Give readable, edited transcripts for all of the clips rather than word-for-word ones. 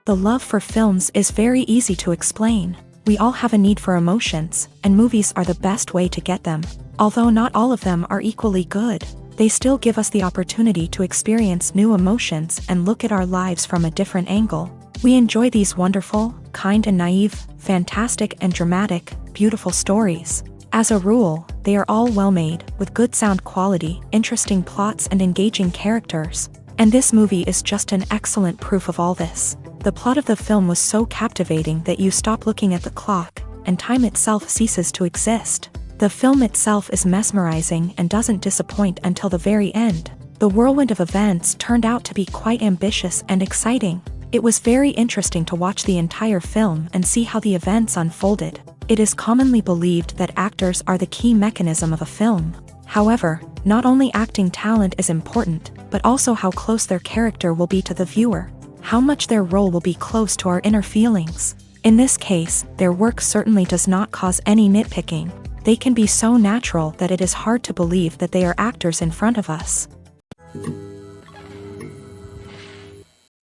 The love for films is very easy to explain. We all have a need for emotions, and movies are the best way to get them. Although not all of them are equally good, they still give us the opportunity to experience new emotions and look at our lives from a different angle. We enjoy these wonderful, kind and naive, fantastic and dramatic, beautiful stories. As a rule, they are all well-made, with good sound quality, interesting plots and engaging characters. And this movie is just an excellent proof of all this. The plot of the film was so captivating that you stop looking at the clock, and time itself ceases to exist. The film itself is mesmerizing and doesn't disappoint until the very end. The whirlwind of events turned out to be quite ambitious and exciting. It was very interesting to watch the entire film and see how the events unfolded. It is commonly believed that actors are the key mechanism of a film. However, not only acting talent is important, but also how close their character will be to the viewer, how much their role will be close to our inner feelings. In this case, their work certainly does not cause any nitpicking. They can be so natural that it is hard to believe that they are actors in front of us.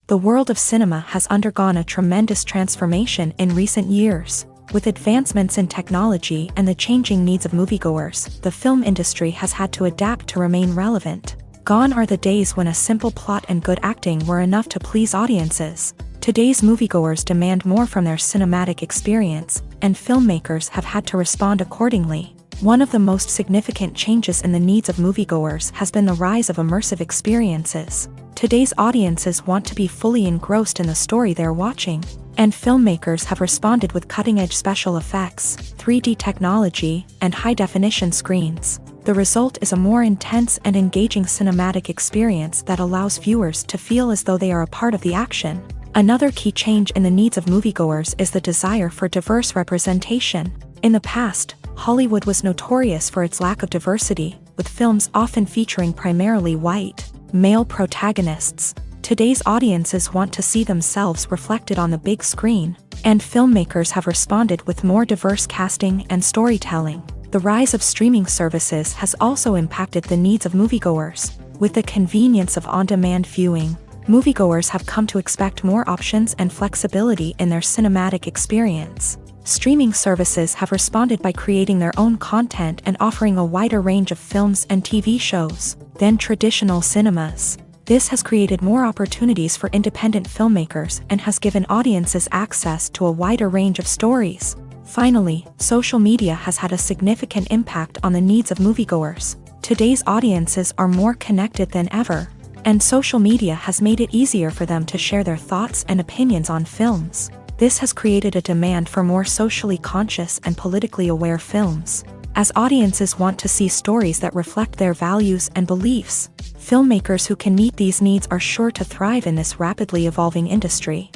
The world of cinema has undergone a tremendous transformation in recent years. With advancements in technology and the changing needs of moviegoers, the film industry has had to adapt to remain relevant. Gone are the days when a simple plot and good acting were enough to please audiences. Today's moviegoers demand more from their cinematic experience, and filmmakers have had to respond accordingly. One of the most significant changes in the needs of moviegoers has been the rise of immersive experiences. Today's audiences want to be fully engrossed in the story they're watching, and filmmakers have responded with cutting-edge special effects, 3D technology, and high-definition screens. The result is a more intense and engaging cinematic experience that allows viewers to feel as though they are a part of the action. Another key change in the needs of moviegoers is the desire for diverse representation. In the past, Hollywood was notorious for its lack of diversity, with films often featuring primarily white, male protagonists. Today's audiences want to see themselves reflected on the big screen, and filmmakers have responded with more diverse casting and storytelling. The rise of streaming services has also impacted the needs of moviegoers. With the convenience of on-demand viewing, moviegoers have come to expect more options and flexibility in their cinematic experience. Streaming services have responded by creating their own content and offering a wider range of films and TV shows than traditional cinemas. This has created more opportunities for independent filmmakers and has given audiences access to a wider range of stories. Finally, social media has had a significant impact on the needs of moviegoers. Today's audiences are more connected than ever, and social media has made it easier for them to share their thoughts and opinions on films. This has created a demand for more socially conscious and politically aware films. As audiences want to see stories that reflect their values and beliefs, filmmakers who can meet these needs are sure to thrive in this rapidly evolving industry.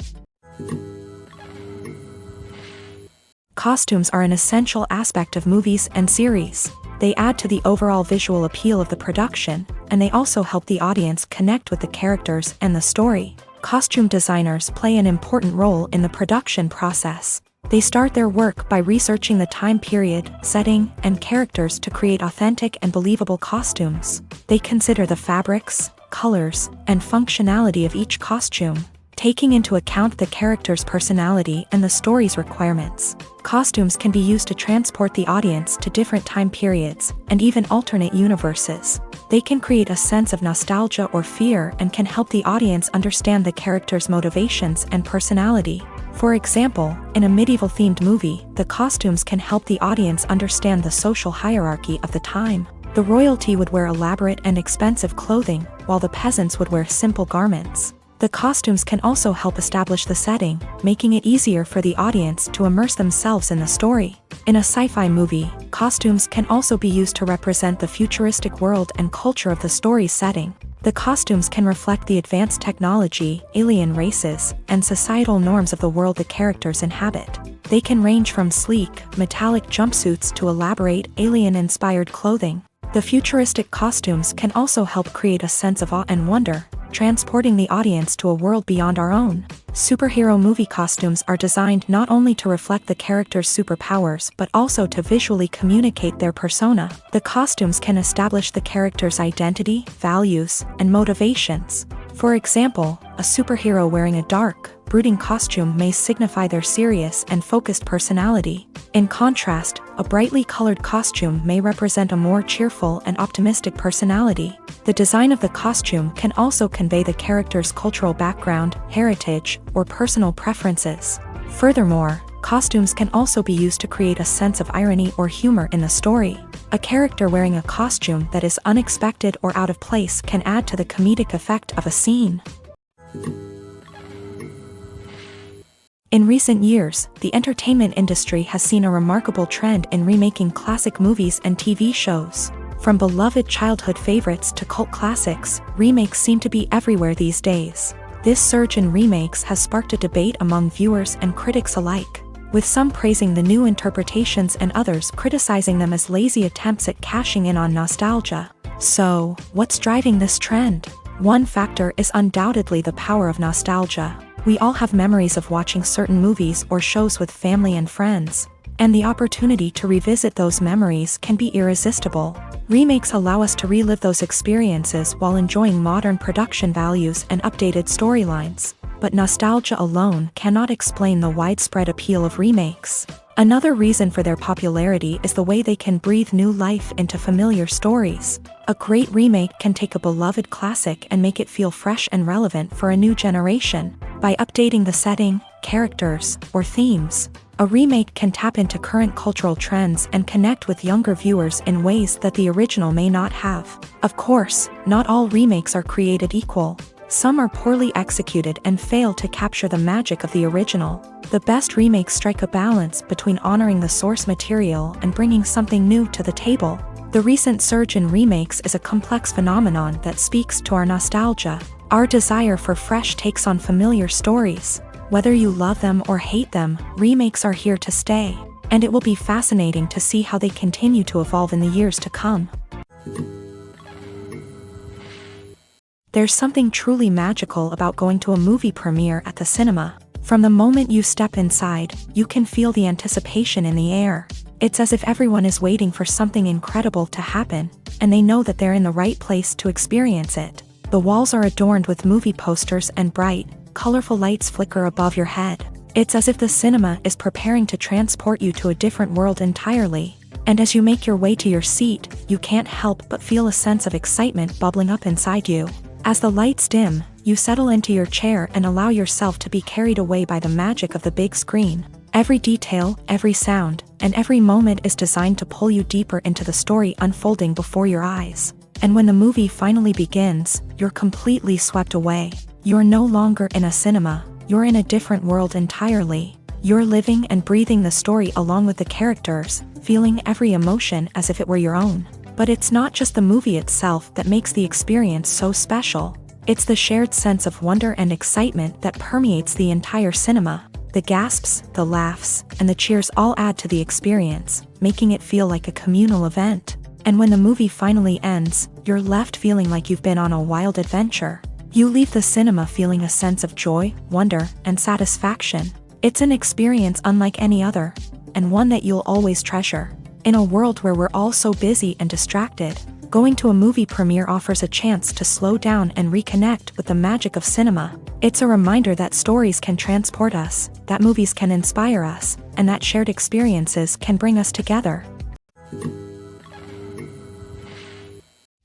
Costumes are an essential aspect of movies and series. They add to the overall visual appeal of the production, and they also help the audience connect with the characters and the story. Costume designers play an important role in the production process. They start their work by researching the time period, setting, and characters to create authentic and believable costumes. They consider the fabrics, colors, and functionality of each costume, taking into account the character's personality and the story's requirements. Costumes can be used to transport the audience to different time periods and even alternate universes. They can create a sense of nostalgia or fear and can help the audience understand the character's motivations and personality. For example, in a medieval-themed movie, the costumes can help the audience understand the social hierarchy of the time. The royalty would wear elaborate and expensive clothing, while the peasants would wear simple garments. The costumes can also help establish the setting, making it easier for the audience to immerse themselves in the story. In a sci-fi movie, costumes can also be used to represent the futuristic world and culture of the story's setting. The costumes can reflect the advanced technology, alien races, and societal norms of the world the characters inhabit. They can range from sleek, metallic jumpsuits to elaborate, alien-inspired clothing. The futuristic costumes can also help create a sense of awe and wonder, transporting the audience to a world beyond our own. Superhero movie costumes are designed not only to reflect the character's superpowers but also to visually communicate their persona. The costumes can establish the character's identity, values, and motivations. For example, a superhero wearing a dark, brooding costume may signify their serious and focused personality. In contrast, a brightly colored costume may represent a more cheerful and optimistic personality. The design of the costume can also convey the character's cultural background, heritage, or personal preferences. Furthermore, costumes can also be used to create a sense of irony or humor in the story. A character wearing a costume that is unexpected or out of place can add to the comedic effect of a scene. In recent years, the entertainment industry has seen a remarkable trend in remaking classic movies and TV shows. From beloved childhood favorites to cult classics, remakes seem to be everywhere these days. This surge in remakes has sparked a debate among viewers and critics alike, with some praising the new interpretations and others criticizing them as lazy attempts at cashing in on nostalgia. So, what's driving this trend? One factor is undoubtedly the power of nostalgia. We all have memories of watching certain movies or shows with family and friends, and the opportunity to revisit those memories can be irresistible. Remakes allow us to relive those experiences while enjoying modern production values and updated storylines. But nostalgia alone cannot explain the widespread appeal of remakes. Another reason for their popularity is the way they can breathe new life into familiar stories. A great remake can take a beloved classic and make it feel fresh and relevant for a new generation. By updating the setting, characters, or themes, a remake can tap into current cultural trends and connect with younger viewers in ways that the original may not have. Of course, not all remakes are created equal. Some are poorly executed and fail to capture the magic of the original. The best remakes strike a balance between honoring the source material and bringing something new to the table. The recent surge in remakes is a complex phenomenon that speaks to our nostalgia, our desire for fresh takes on familiar stories. Whether you love them or hate them, remakes are here to stay, and it will be fascinating to see how they continue to evolve in the years to come. There's something truly magical about going to a movie premiere at the cinema. From the moment you step inside, you can feel the anticipation in the air. It's as if everyone is waiting for something incredible to happen, and they know that they're in the right place to experience it. The walls are adorned with movie posters and bright, colorful lights flicker above your head. It's as if the cinema is preparing to transport you to a different world entirely. And as you make your way to your seat, you can't help but feel a sense of excitement bubbling up inside you. As the lights dim, you settle into your chair and allow yourself to be carried away by the magic of the big screen. Every detail, every sound, and every moment is designed to pull you deeper into the story unfolding before your eyes. And when the movie finally begins, you're completely swept away. You're no longer in a cinema, you're in a different world entirely. You're living and breathing the story along with the characters, feeling every emotion as if it were your own. But it's not just the movie itself that makes the experience so special. It's the shared sense of wonder and excitement that permeates the entire cinema. The gasps, the laughs, and the cheers all add to the experience, making it feel like a communal event. And when the movie finally ends, you're left feeling like you've been on a wild adventure. You leave the cinema feeling a sense of joy, wonder, and satisfaction. It's an experience unlike any other, and one that you'll always treasure. In a world where we're all so busy and distracted, going to a movie premiere offers a chance to slow down and reconnect with the magic of cinema. It's a reminder that stories can transport us, that movies can inspire us, and that shared experiences can bring us together.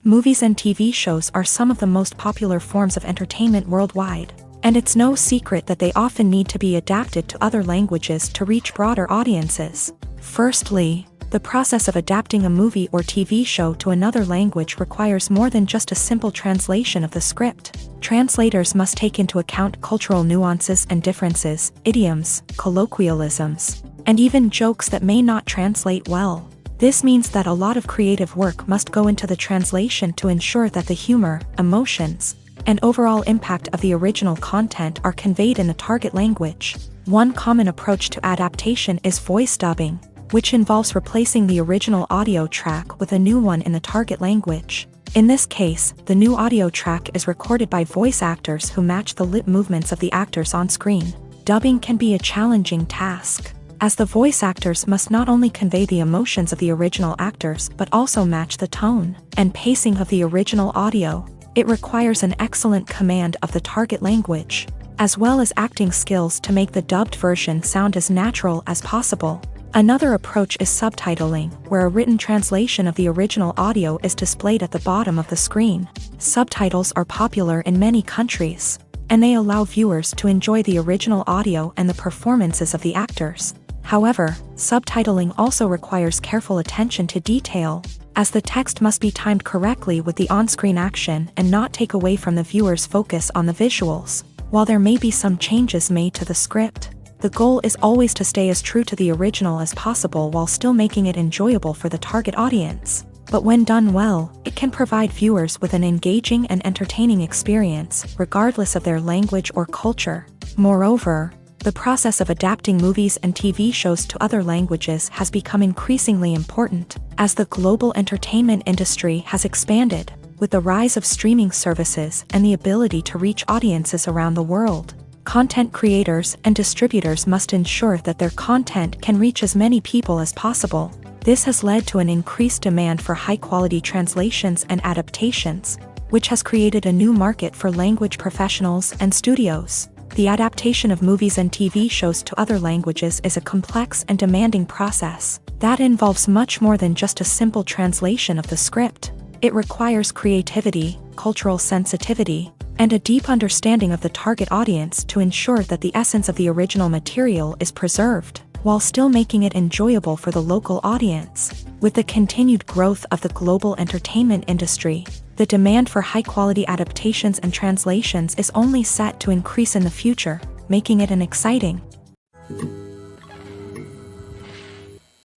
Movies and TV shows are some of the most popular forms of entertainment worldwide, and it's no secret that they often need to be adapted to other languages to reach broader audiences. Firstly, the process of adapting a movie or TV show to another language requires more than just a simple translation of the script. Translators must take into account cultural nuances and differences, idioms, colloquialisms, and even jokes that may not translate well. This means that a lot of creative work must go into the translation to ensure that the humor, emotions, and overall impact of the original content are conveyed in the target language. One common approach to adaptation is voice dubbing, which involves replacing the original audio track with a new one in the target language. In this case, the new audio track is recorded by voice actors who match the lip movements of the actors on screen. Dubbing can be a challenging task, as the voice actors must not only convey the emotions of the original actors but also match the tone and pacing of the original audio. It requires an excellent command of the target language, as well as acting skills to make the dubbed version sound as natural as possible. Another approach is subtitling, where a written translation of the original audio is displayed at the bottom of the screen. Subtitles are popular in many countries, and they allow viewers to enjoy the original audio and the performances of the actors. However, subtitling also requires careful attention to detail, as the text must be timed correctly with the on-screen action and not take away from the viewer's focus on the visuals. While there may be some changes made to the script, the goal is always to stay as true to the original as possible while still making it enjoyable for the target audience. But when done well, it can provide viewers with an engaging and entertaining experience, regardless of their language or culture. Moreover, the process of adapting movies and TV shows to other languages has become increasingly important, as the global entertainment industry has expanded, with the rise of streaming services and the ability to reach audiences around the world. Content creators and distributors must ensure that their content can reach as many people as possible. This has led to an increased demand for high-quality translations and adaptations, which has created a new market for language professionals and studios. The adaptation of movies and TV shows to other languages is a complex and demanding process that involves much more than just a simple translation of the script. It requires creativity, cultural sensitivity, and a deep understanding of the target audience to ensure that the essence of the original material is preserved, while still making it enjoyable for the local audience. With the continued growth of the global entertainment industry, the demand for high-quality adaptations and translations is only set to increase in the future, making it an exciting.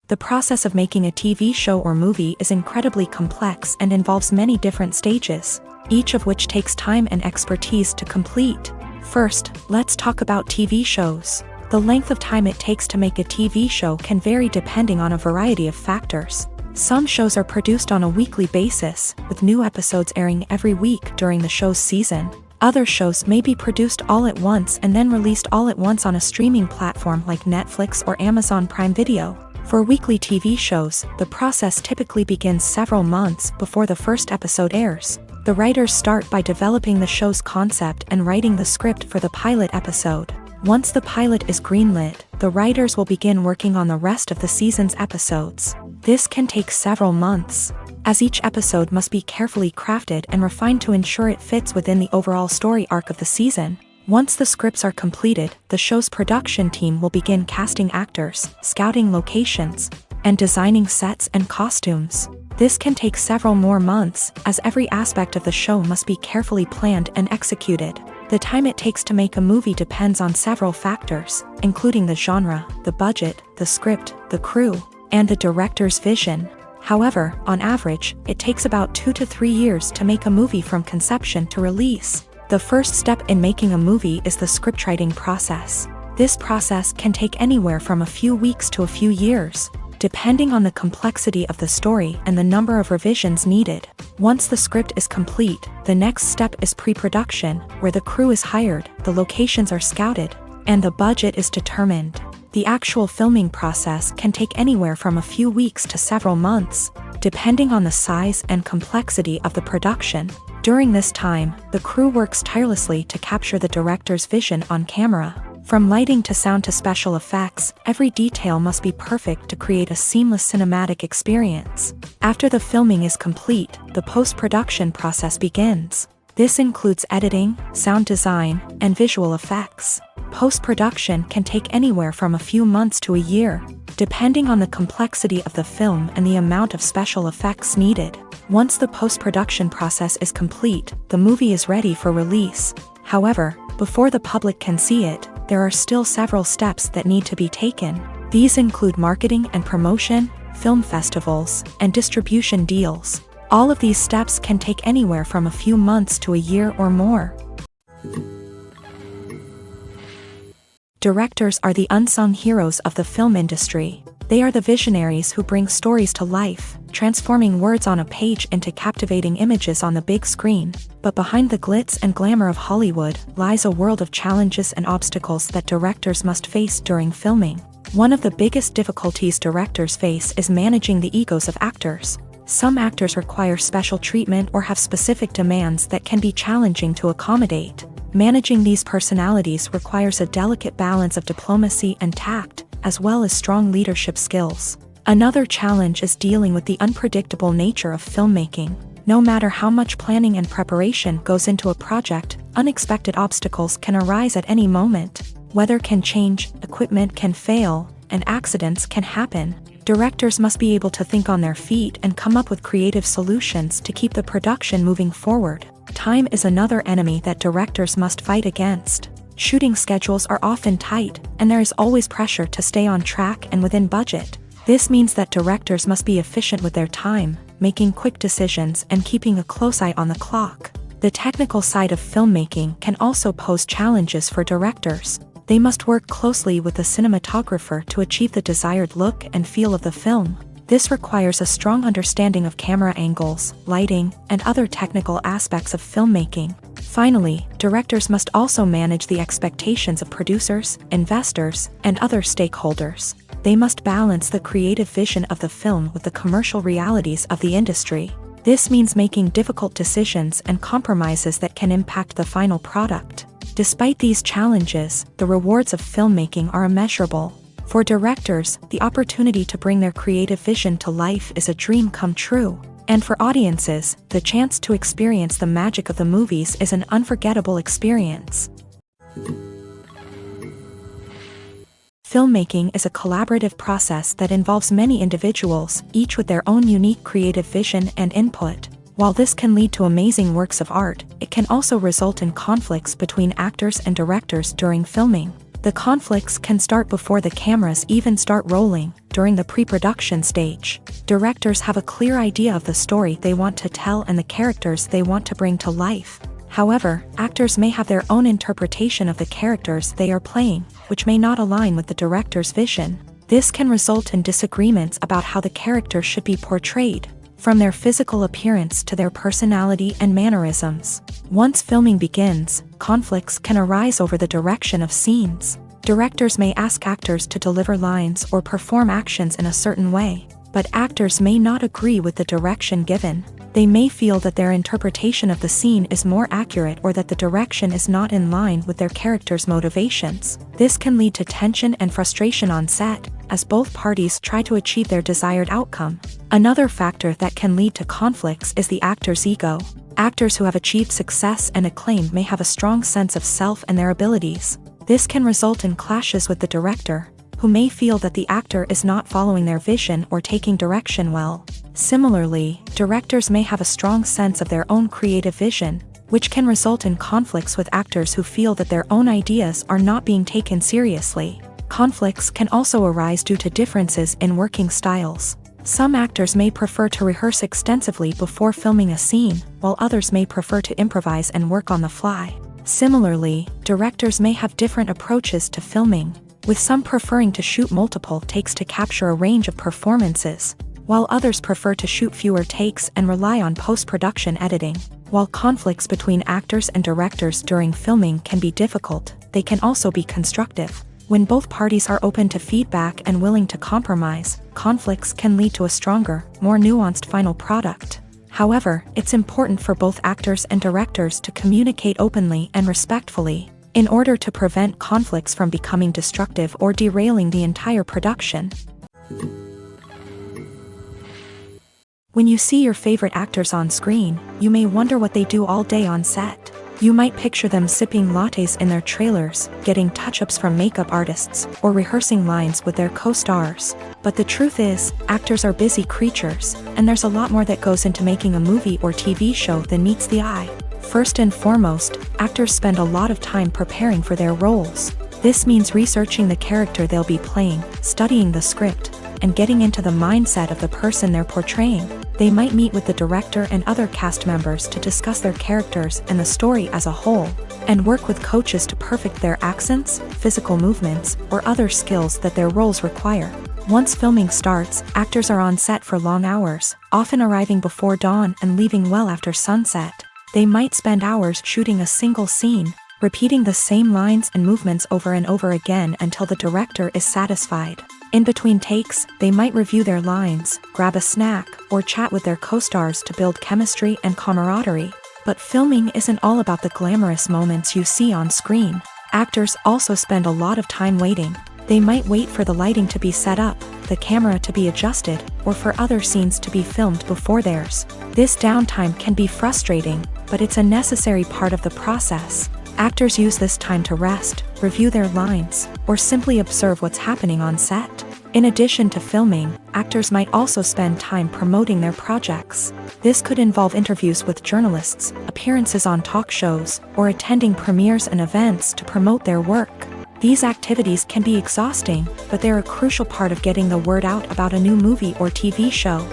The process of making a TV show or movie is incredibly complex and involves many different stages, each of which takes time and expertise to complete. First, let's talk about TV shows. The length of time it takes to make a TV show can vary depending on a variety of factors. Some shows are produced on a weekly basis, with new episodes airing every week during the show's season. Other shows may be produced all at once and then released all at once on a streaming platform like Netflix or Amazon Prime Video. For weekly TV shows, the process typically begins several months before the first episode airs. The writers start by developing the show's concept and writing the script for the pilot episode. Once the pilot is greenlit, the writers will begin working on the rest of the season's episodes. This can take several months, as each episode must be carefully crafted and refined to ensure it fits within the overall story arc of the season. Once the scripts are completed, the show's production team will begin casting actors, scouting locations, and designing sets and costumes. This can take several more months, as every aspect of the show must be carefully planned and executed. The time it takes to make a movie depends on several factors, including the genre, the budget, the script, the crew, and the director's vision. However, on average, it takes about 2 to 3 years to make a movie from conception to release. The first step in making a movie is the scriptwriting process. This process can take anywhere from a few weeks to a few years, depending on the complexity of the story and the number of revisions needed. Once the script is complete, the next step is pre-production, where the crew is hired, the locations are scouted, and the budget is determined. The actual filming process can take anywhere from a few weeks to several months, depending on the size and complexity of the production. During this time, the crew works tirelessly to capture the director's vision on camera. From lighting to sound to special effects, every detail must be perfect to create a seamless cinematic experience. After the filming is complete, the post-production process begins. This includes editing, sound design, and visual effects. Post-production can take anywhere from a few months to a year, depending on the complexity of the film and the amount of special effects needed. Once the post-production process is complete, the movie is ready for release. However, before the public can see it, there are still several steps that need to be taken. These include marketing and promotion, film festivals, and distribution deals. All of these steps can take anywhere from a few months to a year or more. Directors are the unsung heroes of the film industry. They are the visionaries who bring stories to life, transforming words on a page into captivating images on the big screen. But behind the glitz and glamour of Hollywood lies a world of challenges and obstacles that directors must face during filming. One of the biggest difficulties directors face is managing the egos of actors. Some actors require special treatment or have specific demands that can be challenging to accommodate. Managing these personalities requires a delicate balance of diplomacy and tact, as well as strong leadership skills. Another challenge is dealing with the unpredictable nature of filmmaking. No matter how much planning and preparation goes into a project, unexpected obstacles can arise at any moment. Weather can change, equipment can fail, and accidents can happen. Directors must be able to think on their feet and come up with creative solutions to keep the production moving forward. Time is another enemy that directors must fight against. Shooting schedules are often tight, and there is always pressure to stay on track and within budget. This means that directors must be efficient with their time, making quick decisions and keeping a close eye on the clock. The technical side of filmmaking can also pose challenges for directors. They must work closely with the cinematographer to achieve the desired look and feel of the film. This requires a strong understanding of camera angles, lighting, and other technical aspects of filmmaking. Finally, directors must also manage the expectations of producers, investors, and other stakeholders. They must balance the creative vision of the film with the commercial realities of the industry. This means making difficult decisions and compromises that can impact the final product. Despite these challenges, the rewards of filmmaking are immeasurable. For directors, the opportunity to bring their creative vision to life is a dream come true. And for audiences, the chance to experience the magic of the movies is an unforgettable experience. Filmmaking is a collaborative process that involves many individuals, each with their own unique creative vision and input. While this can lead to amazing works of art, it can also result in conflicts between actors and directors during filming. The conflicts can start before the cameras even start rolling, during the pre-production stage. Directors have a clear idea of the story they want to tell and the characters they want to bring to life. However, actors may have their own interpretation of the characters they are playing, which may not align with the director's vision. This can result in disagreements about how the characters should be portrayed, from their physical appearance to their personality and mannerisms. Once filming begins, conflicts can arise over the direction of scenes. Directors may ask actors to deliver lines or perform actions in a certain way, but actors may not agree with the direction given. They may feel that their interpretation of the scene is more accurate or that the direction is not in line with their character's motivations. This can lead to tension and frustration on set, as both parties try to achieve their desired outcome. Another factor that can lead to conflicts is the actor's ego. Actors who have achieved success and acclaim may have a strong sense of self and their abilities. This can result in clashes with the director, who may feel that the actor is not following their vision or taking direction well. Similarly, directors may have a strong sense of their own creative vision, which can result in conflicts with actors who feel that their own ideas are not being taken seriously. Conflicts can also arise due to differences in working styles. Some actors may prefer to rehearse extensively before filming a scene, while others may prefer to improvise and work on the fly. Similarly, directors may have different approaches to filming, with some preferring to shoot multiple takes to capture a range of performances, while others prefer to shoot fewer takes and rely on post-production editing. While conflicts between actors and directors during filming can be difficult, they can also be constructive. When both parties are open to feedback and willing to compromise, conflicts can lead to a stronger, more nuanced final product. However, it's important for both actors and directors to communicate openly and respectfully, in order to prevent conflicts from becoming destructive or derailing the entire production. When you see your favorite actors on screen, you may wonder what they do all day on set. You might picture them sipping lattes in their trailers, getting touch-ups from makeup artists, or rehearsing lines with their co-stars. But the truth is, actors are busy creatures, and there's a lot more that goes into making a movie or TV show than meets the eye. First and foremost, actors spend a lot of time preparing for their roles. This means researching the character they'll be playing, studying the script, and getting into the mindset of the person they're portraying. They might meet with the director and other cast members to discuss their characters and the story as a whole, and work with coaches to perfect their accents, physical movements, or other skills that their roles require. Once filming starts, actors are on set for long hours, often arriving before dawn and leaving well after sunset. They might spend hours shooting a single scene, repeating the same lines and movements over and over again until the director is satisfied. In between takes, they might review their lines, grab a snack, or chat with their co-stars to build chemistry and camaraderie. But filming isn't all about the glamorous moments you see on screen. Actors also spend a lot of time waiting. They might wait for the lighting to be set up, the camera to be adjusted, or for other scenes to be filmed before theirs. This downtime can be frustrating, but it's a necessary part of the process. Actors use this time to rest, review their lines, or simply observe what's happening on set. In addition to filming, actors might also spend time promoting their projects. This could involve interviews with journalists, appearances on talk shows, or attending premieres and events to promote their work. These activities can be exhausting, but they're a crucial part of getting the word out about a new movie or TV show.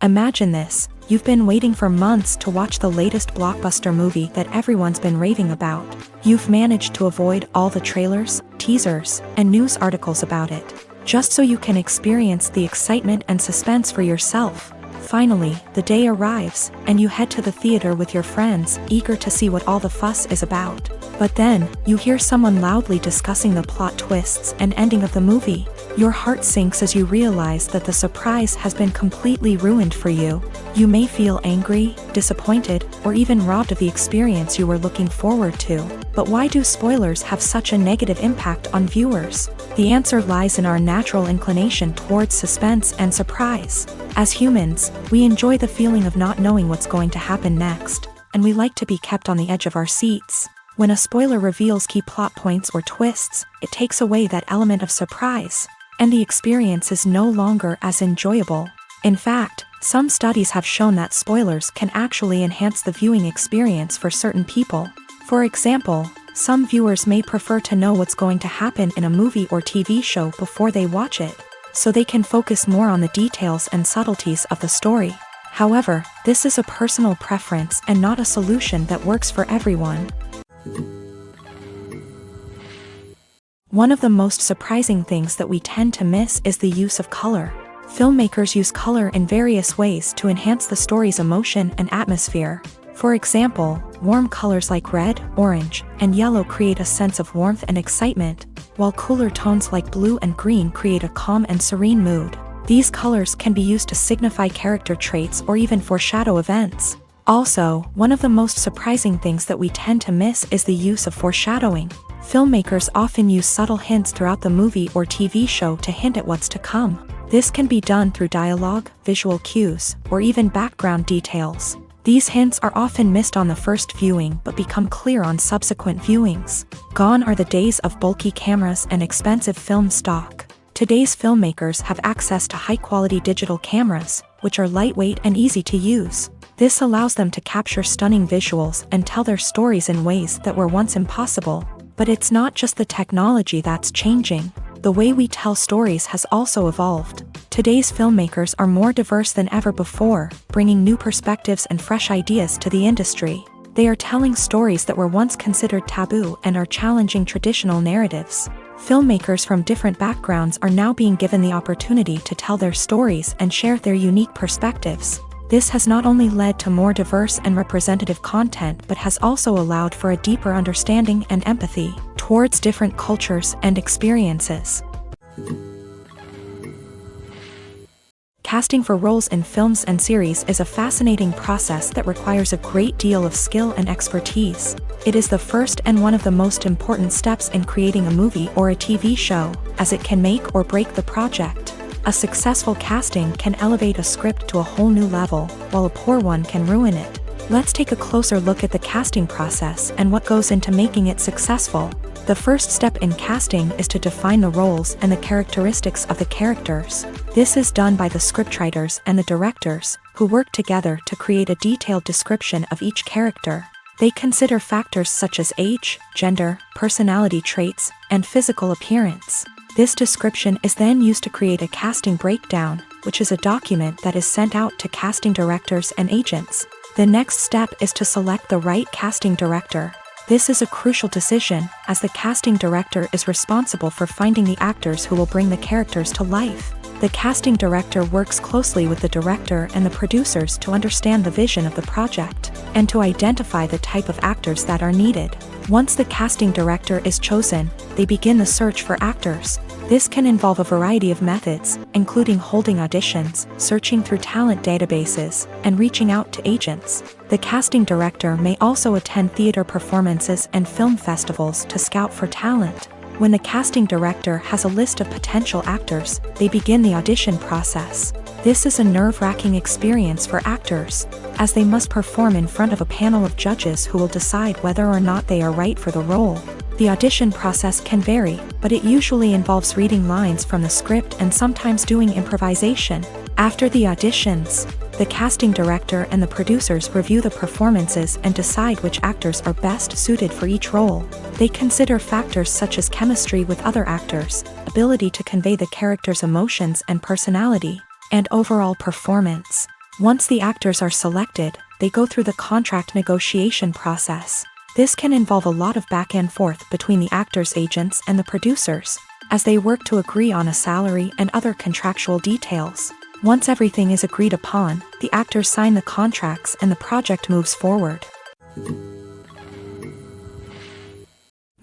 Imagine this: you've been waiting for months to watch the latest blockbuster movie that everyone's been raving about. You've managed to avoid all the trailers, teasers, and news articles about it, just so you can experience the excitement and suspense for yourself. Finally, the day arrives, and you head to the theater with your friends, eager to see what all the fuss is about. But then, you hear someone loudly discussing the plot twists and ending of the movie. Your heart sinks as you realize that the surprise has been completely ruined for you. You may feel angry, disappointed, or even robbed of the experience you were looking forward to. But why do spoilers have such a negative impact on viewers? The answer lies in our natural inclination towards suspense and surprise. As humans, we enjoy the feeling of not knowing what's going to happen next, and we like to be kept on the edge of our seats. When a spoiler reveals key plot points or twists, it takes away that element of surprise, and the experience is no longer as enjoyable. In fact, some studies have shown that spoilers can actually enhance the viewing experience for certain people. For example, some viewers may prefer to know what's going to happen in a movie or TV show before they watch it, so they can focus more on the details and subtleties of the story. However, this is a personal preference and not a solution that works for everyone. One of the most surprising things that we tend to miss is the use of color. Filmmakers use color in various ways to enhance the story's emotion and atmosphere. For example, warm colors like red, orange, and yellow create a sense of warmth and excitement, while cooler tones like blue and green create a calm and serene mood. These colors can be used to signify character traits or even foreshadow events. Also, one of the most surprising things that we tend to miss is the use of foreshadowing. Filmmakers often use subtle hints throughout the movie or TV show to hint at what's to come. This can be done through dialogue, visual cues, or even background details. These hints are often missed on the first viewing but become clear on subsequent viewings. Gone are the days of bulky cameras and expensive film stock. Today's filmmakers have access to high-quality digital cameras, which are lightweight and easy to use. This allows them to capture stunning visuals and tell their stories in ways that were once impossible. But it's not just the technology that's changing. The way we tell stories has also evolved. Today's filmmakers are more diverse than ever before, bringing new perspectives and fresh ideas to the industry. They are telling stories that were once considered taboo and are challenging traditional narratives. Filmmakers from different backgrounds are now being given the opportunity to tell their stories and share their unique perspectives. This has not only led to more diverse and representative content but has also allowed for a deeper understanding and empathy towards different cultures and experiences. Casting for roles in films and series is a fascinating process that requires a great deal of skill and expertise. It is the first and one of the most important steps in creating a movie or a TV show, as it can make or break the project. A successful casting can elevate a script to a whole new level, while a poor one can ruin it. Let's take a closer look at the casting process and what goes into making it successful. The first step in casting is to define the roles and the characteristics of the characters. This is done by the scriptwriters and the directors, who work together to create a detailed description of each character. They consider factors such as age, gender, personality traits, and physical appearance. This description is then used to create a casting breakdown, which is a document that is sent out to casting directors and agents. The next step is to select the right casting director. This is a crucial decision, as the casting director is responsible for finding the actors who will bring the characters to life. The casting director works closely with the director and the producers to understand the vision of the project, and to identify the type of actors that are needed. Once the casting director is chosen, they begin the search for actors. This can involve a variety of methods, including holding auditions, searching through talent databases, and reaching out to agents. The casting director may also attend theater performances and film festivals to scout for talent. When the casting director has a list of potential actors, they begin the audition process. This is a nerve-wracking experience for actors, as they must perform in front of a panel of judges who will decide whether or not they are right for the role. The audition process can vary, but it usually involves reading lines from the script and sometimes doing improvisation. After the auditions, the casting director and the producers review the performances and decide which actors are best suited for each role. They consider factors such as chemistry with other actors, ability to convey the character's emotions and personality, and overall performance. Once the actors are selected, they go through the contract negotiation process. This can involve a lot of back and forth between the actors' agents and the producers, as they work to agree on a salary and other contractual details. Once everything is agreed upon, the actors sign the contracts and the project moves forward.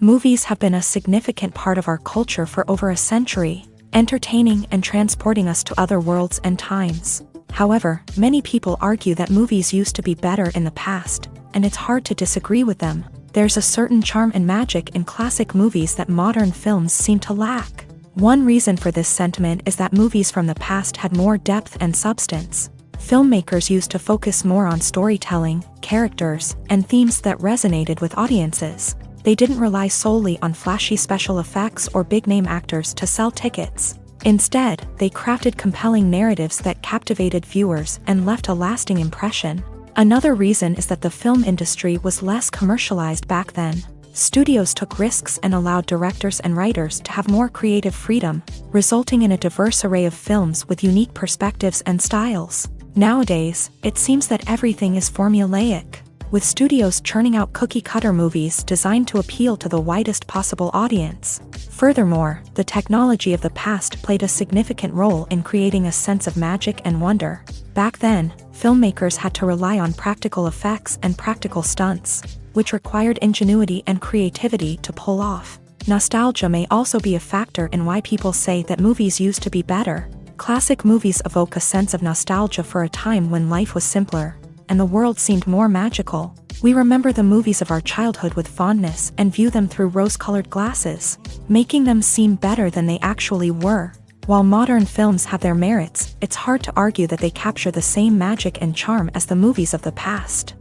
Movies have been a significant part of our culture for over a century, entertaining and transporting us to other worlds and times. However, many people argue that movies used to be better in the past, and it's hard to disagree with them. There's a certain charm and magic in classic movies that modern films seem to lack. One reason for this sentiment is that movies from the past had more depth and substance. Filmmakers used to focus more on storytelling, characters, and themes that resonated with audiences. They didn't rely solely on flashy special effects or big-name actors to sell tickets. Instead, they crafted compelling narratives that captivated viewers and left a lasting impression. Another reason is that the film industry was less commercialized back then. Studios took risks and allowed directors and writers to have more creative freedom, resulting in a diverse array of films with unique perspectives and styles. Nowadays, it seems that everything is formulaic, with studios churning out cookie-cutter movies designed to appeal to the widest possible audience. Furthermore, the technology of the past played a significant role in creating a sense of magic and wonder. Back then, filmmakers had to rely on practical effects and practical stunts, which required ingenuity and creativity to pull off. Nostalgia may also be a factor in why people say that movies used to be better. Classic movies evoke a sense of nostalgia for a time when life was simpler, and the world seemed more magical. We remember the movies of our childhood with fondness and view them through rose-colored glasses, making them seem better than they actually were. While modern films have their merits, it's hard to argue that they capture the same magic and charm as the movies of the past.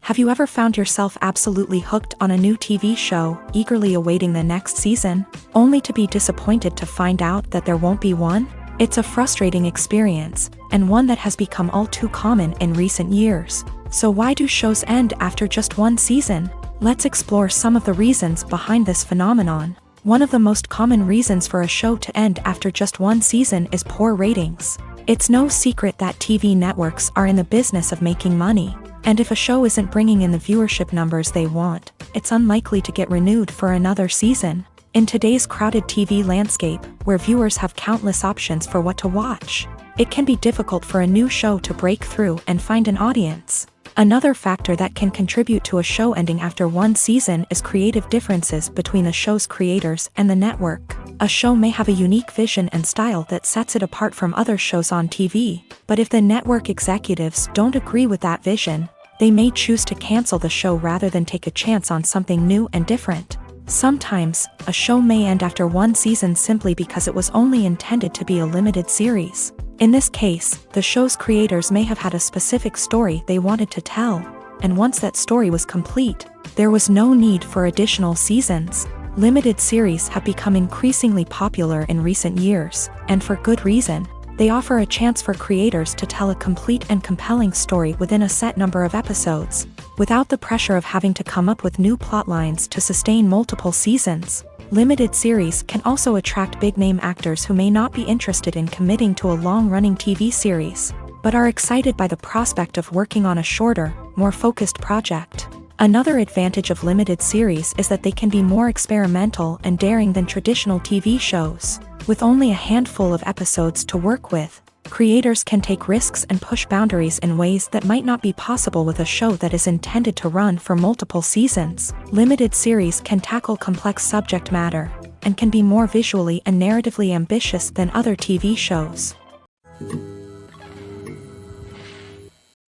Have you ever found yourself absolutely hooked on a new TV show, eagerly awaiting the next season, only to be disappointed to find out that there won't be one? It's a frustrating experience, and one that has become all too common in recent years. So why do shows end after just one season? Let's explore some of the reasons behind this phenomenon. One of the most common reasons for a show to end after just one season is poor ratings. It's no secret that TV networks are in the business of making money, and if a show isn't bringing in the viewership numbers they want, it's unlikely to get renewed for another season. In today's crowded TV landscape, where viewers have countless options for what to watch, it can be difficult for a new show to break through and find an audience. Another factor that can contribute to a show ending after one season is creative differences between the show's creators and the network. A show may have a unique vision and style that sets it apart from other shows on TV, but if the network executives don't agree with that vision, they may choose to cancel the show rather than take a chance on something new and different. Sometimes, a show may end after one season simply because it was only intended to be a limited series. In this case, the show's creators may have had a specific story they wanted to tell, and once that story was complete, there was no need for additional seasons. Limited series have become increasingly popular in recent years, and for good reason. They offer a chance for creators to tell a complete and compelling story within a set number of episodes, without the pressure of having to come up with new plot lines to sustain multiple seasons. Limited series can also attract big-name actors who may not be interested in committing to a long-running TV series, but are excited by the prospect of working on a shorter, more focused project. Another advantage of limited series is that they can be more experimental and daring than traditional TV shows. With only a handful of episodes to work with, Creators can take risks and push boundaries in ways that might not be possible with a show that is intended to run for multiple seasons. Limited series can tackle complex subject matter and can be more visually and narratively ambitious than other TV shows.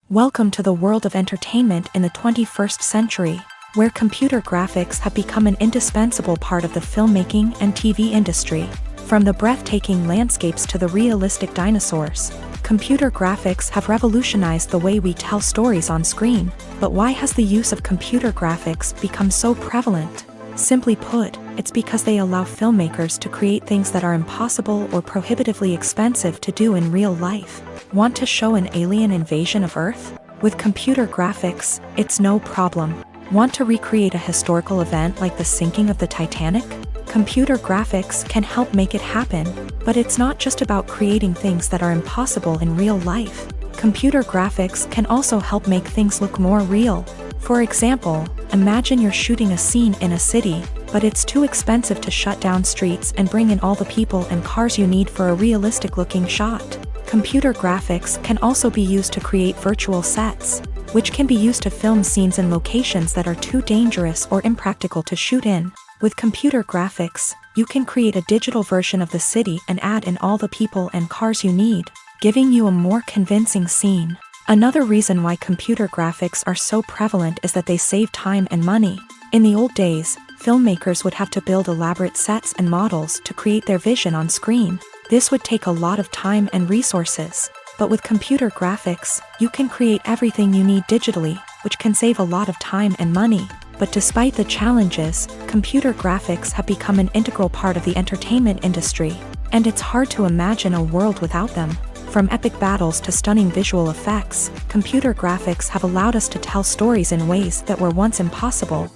Welcome to the world of entertainment in the 21st century, where computer graphics have become an indispensable part of the filmmaking and TV industry. From the breathtaking landscapes to the realistic dinosaurs, computer graphics have revolutionized the way we tell stories on screen. But why has the use of computer graphics become so prevalent? Simply put, it's because they allow filmmakers to create things that are impossible or prohibitively expensive to do in real life. Want to show an alien invasion of Earth? With computer graphics, it's no problem. Want to recreate a historical event like the sinking of the Titanic? Computer graphics can help make it happen, but it's not just about creating things that are impossible in real life. Computer graphics can also help make things look more real. For example, imagine you're shooting a scene in a city, but it's too expensive to shut down streets and bring in all the people and cars you need for a realistic-looking shot. Computer graphics can also be used to create virtual sets, which can be used to film scenes in locations that are too dangerous or impractical to shoot in. With computer graphics, you can create a digital version of the city and add in all the people and cars you need, giving you a more convincing scene. Another reason why computer graphics are so prevalent is that they save time and money. In the old days, filmmakers would have to build elaborate sets and models to create their vision on screen. This would take a lot of time and resources. But with computer graphics, you can create everything you need digitally, which can save a lot of time and money. But despite the challenges, computer graphics have become an integral part of the entertainment industry, and it's hard to imagine a world without them. From epic battles to stunning visual effects, computer graphics have allowed us to tell stories in ways that were once impossible.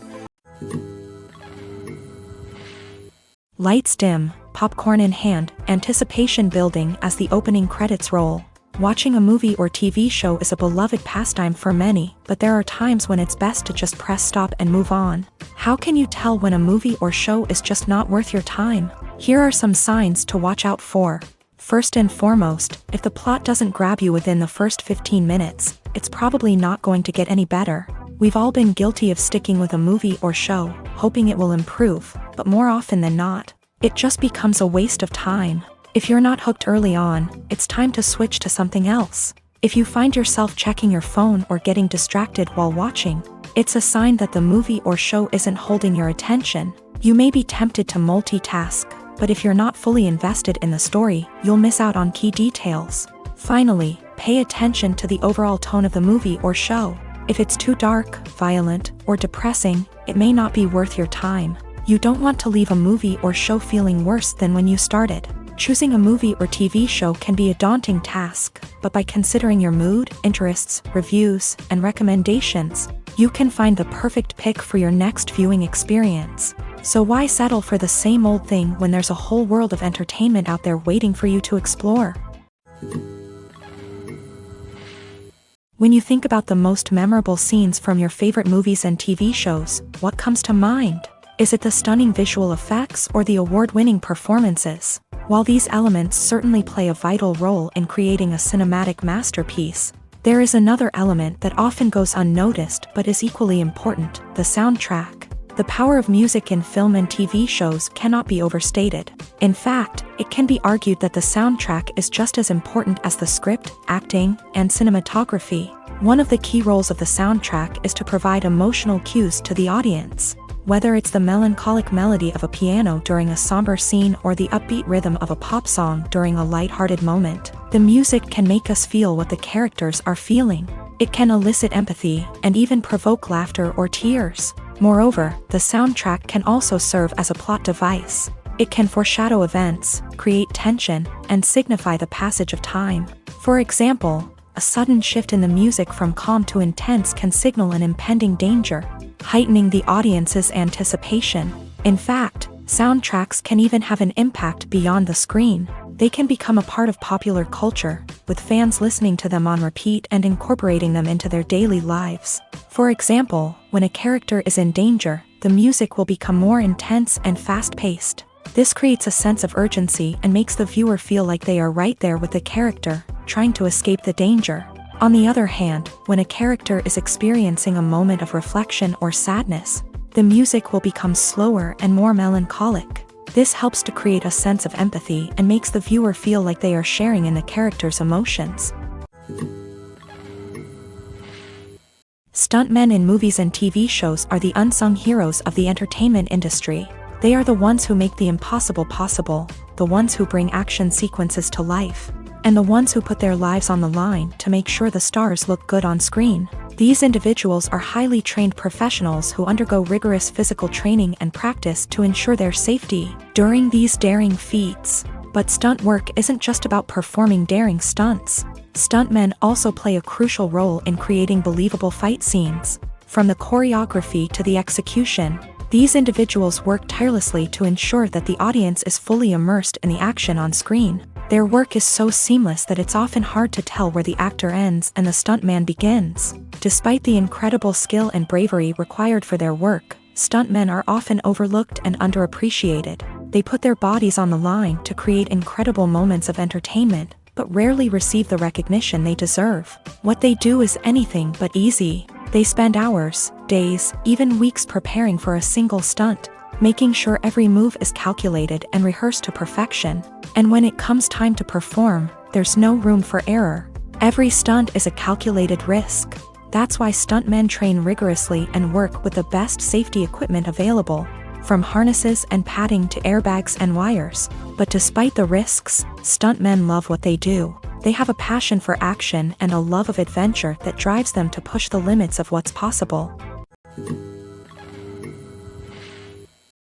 Lights dim, popcorn in hand, anticipation building as the opening credits roll. Watching a movie or TV show is a beloved pastime for many, but there are times when it's best to just press stop and move on. How can you tell when a movie or show is just not worth your time? Here are some signs to watch out for. First and foremost, if the plot doesn't grab you within the first 15 minutes, it's probably not going to get any better. We've all been guilty of sticking with a movie or show, hoping it will improve, but more often than not, it just becomes a waste of time. If you're not hooked early on, it's time to switch to something else. If you find yourself checking your phone or getting distracted while watching, it's a sign that the movie or show isn't holding your attention. You may be tempted to multitask, but if you're not fully invested in the story, you'll miss out on key details. Finally, pay attention to the overall tone of the movie or show. If it's too dark, violent, or depressing, it may not be worth your time. You don't want to leave a movie or show feeling worse than when you started. Choosing a movie or TV show can be a daunting task, but by considering your mood, interests, reviews, and recommendations, you can find the perfect pick for your next viewing experience. So why settle for the same old thing when there's a whole world of entertainment out there waiting for you to explore? When you think about the most memorable scenes from your favorite movies and TV shows, what comes to mind? Is it the stunning visual effects or the award-winning performances? While these elements certainly play a vital role in creating a cinematic masterpiece, there is another element that often goes unnoticed but is equally important: the soundtrack. The power of music in film and TV shows cannot be overstated. In fact, it can be argued that the soundtrack is just as important as the script, acting, and cinematography. One of the key roles of the soundtrack is to provide emotional cues to the audience. Whether it's the melancholic melody of a piano during a somber scene or the upbeat rhythm of a pop song during a lighthearted moment, the music can make us feel what the characters are feeling. It can elicit empathy and even provoke laughter or tears. Moreover, the soundtrack can also serve as a plot device. It can foreshadow events, create tension, and signify the passage of time. For example, a sudden shift in the music from calm to intense can signal an impending danger, heightening the audience's anticipation. In fact, soundtracks can even have an impact beyond the screen. They can become a part of popular culture, with fans listening to them on repeat and incorporating them into their daily lives. For example, when a character is in danger, the music will become more intense and fast-paced. This creates a sense of urgency and makes the viewer feel like they are right there with the character, trying to escape the danger. On the other hand, when a character is experiencing a moment of reflection or sadness, the music will become slower and more melancholic. This helps to create a sense of empathy and makes the viewer feel like they are sharing in the character's emotions. Stuntmen in movies and TV shows are the unsung heroes of the entertainment industry. They are the ones who make the impossible possible, the ones who bring action sequences to life, and the ones who put their lives on the line to make sure the stars look good on screen. These individuals are highly trained professionals who undergo rigorous physical training and practice to ensure their safety during these daring feats. But stunt work isn't just about performing daring stunts. Stuntmen also play a crucial role in creating believable fight scenes. From the choreography to the execution, these individuals work tirelessly to ensure that the audience is fully immersed in the action on screen. Their work is so seamless that it's often hard to tell where the actor ends and the stuntman begins. Despite the incredible skill and bravery required for their work, stuntmen are often overlooked and underappreciated. They put their bodies on the line to create incredible moments of entertainment, but rarely receive the recognition they deserve. What they do is anything but easy. They spend hours, days, even weeks preparing for a single stunt, making sure every move is calculated and rehearsed to perfection. And when it comes time to perform, there's no room for error. Every stunt is a calculated risk. That's why stuntmen train rigorously and work with the best safety equipment available, from harnesses and padding to airbags and wires. But despite the risks, stuntmen love what they do. They have a passion for action and a love of adventure that drives them to push the limits of what's possible.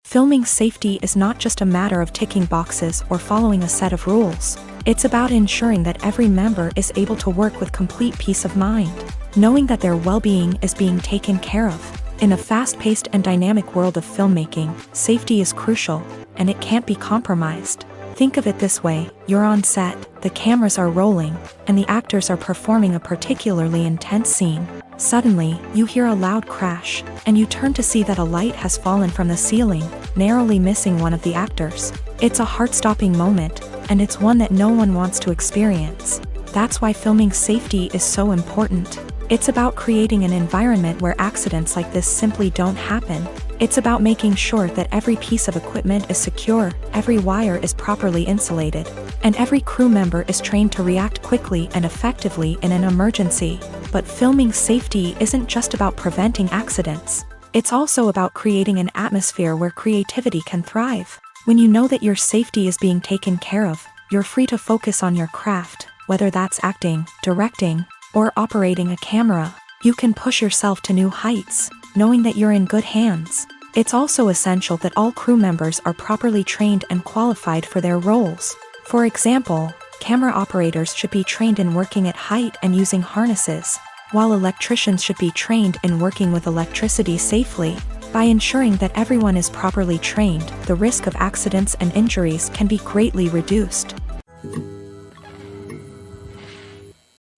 Filming safety is not just a matter of ticking boxes or following a set of rules. It's about ensuring that every member is able to work with complete peace of mind, knowing that their well-being is being taken care of. In a fast-paced and dynamic world of filmmaking, safety is crucial, and it can't be compromised. Think of it this way: you're on set, the cameras are rolling, and the actors are performing a particularly intense scene. Suddenly, you hear a loud crash, and you turn to see that a light has fallen from the ceiling, narrowly missing one of the actors. It's a heart-stopping moment, and it's one that no one wants to experience. That's why filming safety is so important. It's about creating an environment where accidents like this simply don't happen. It's about making sure that every piece of equipment is secure, every wire is properly insulated, and every crew member is trained to react quickly and effectively in an emergency. But filming safety isn't just about preventing accidents. It's also about creating an atmosphere where creativity can thrive. When you know that your safety is being taken care of, you're free to focus on your craft, whether that's acting, directing, or operating a camera. You can push yourself to new heights, knowing that you're in good hands. It's also essential that all crew members are properly trained and qualified for their roles. For example, camera operators should be trained in working at height and using harnesses, while electricians should be trained in working with electricity safely. By ensuring that everyone is properly trained, the risk of accidents and injuries can be greatly reduced.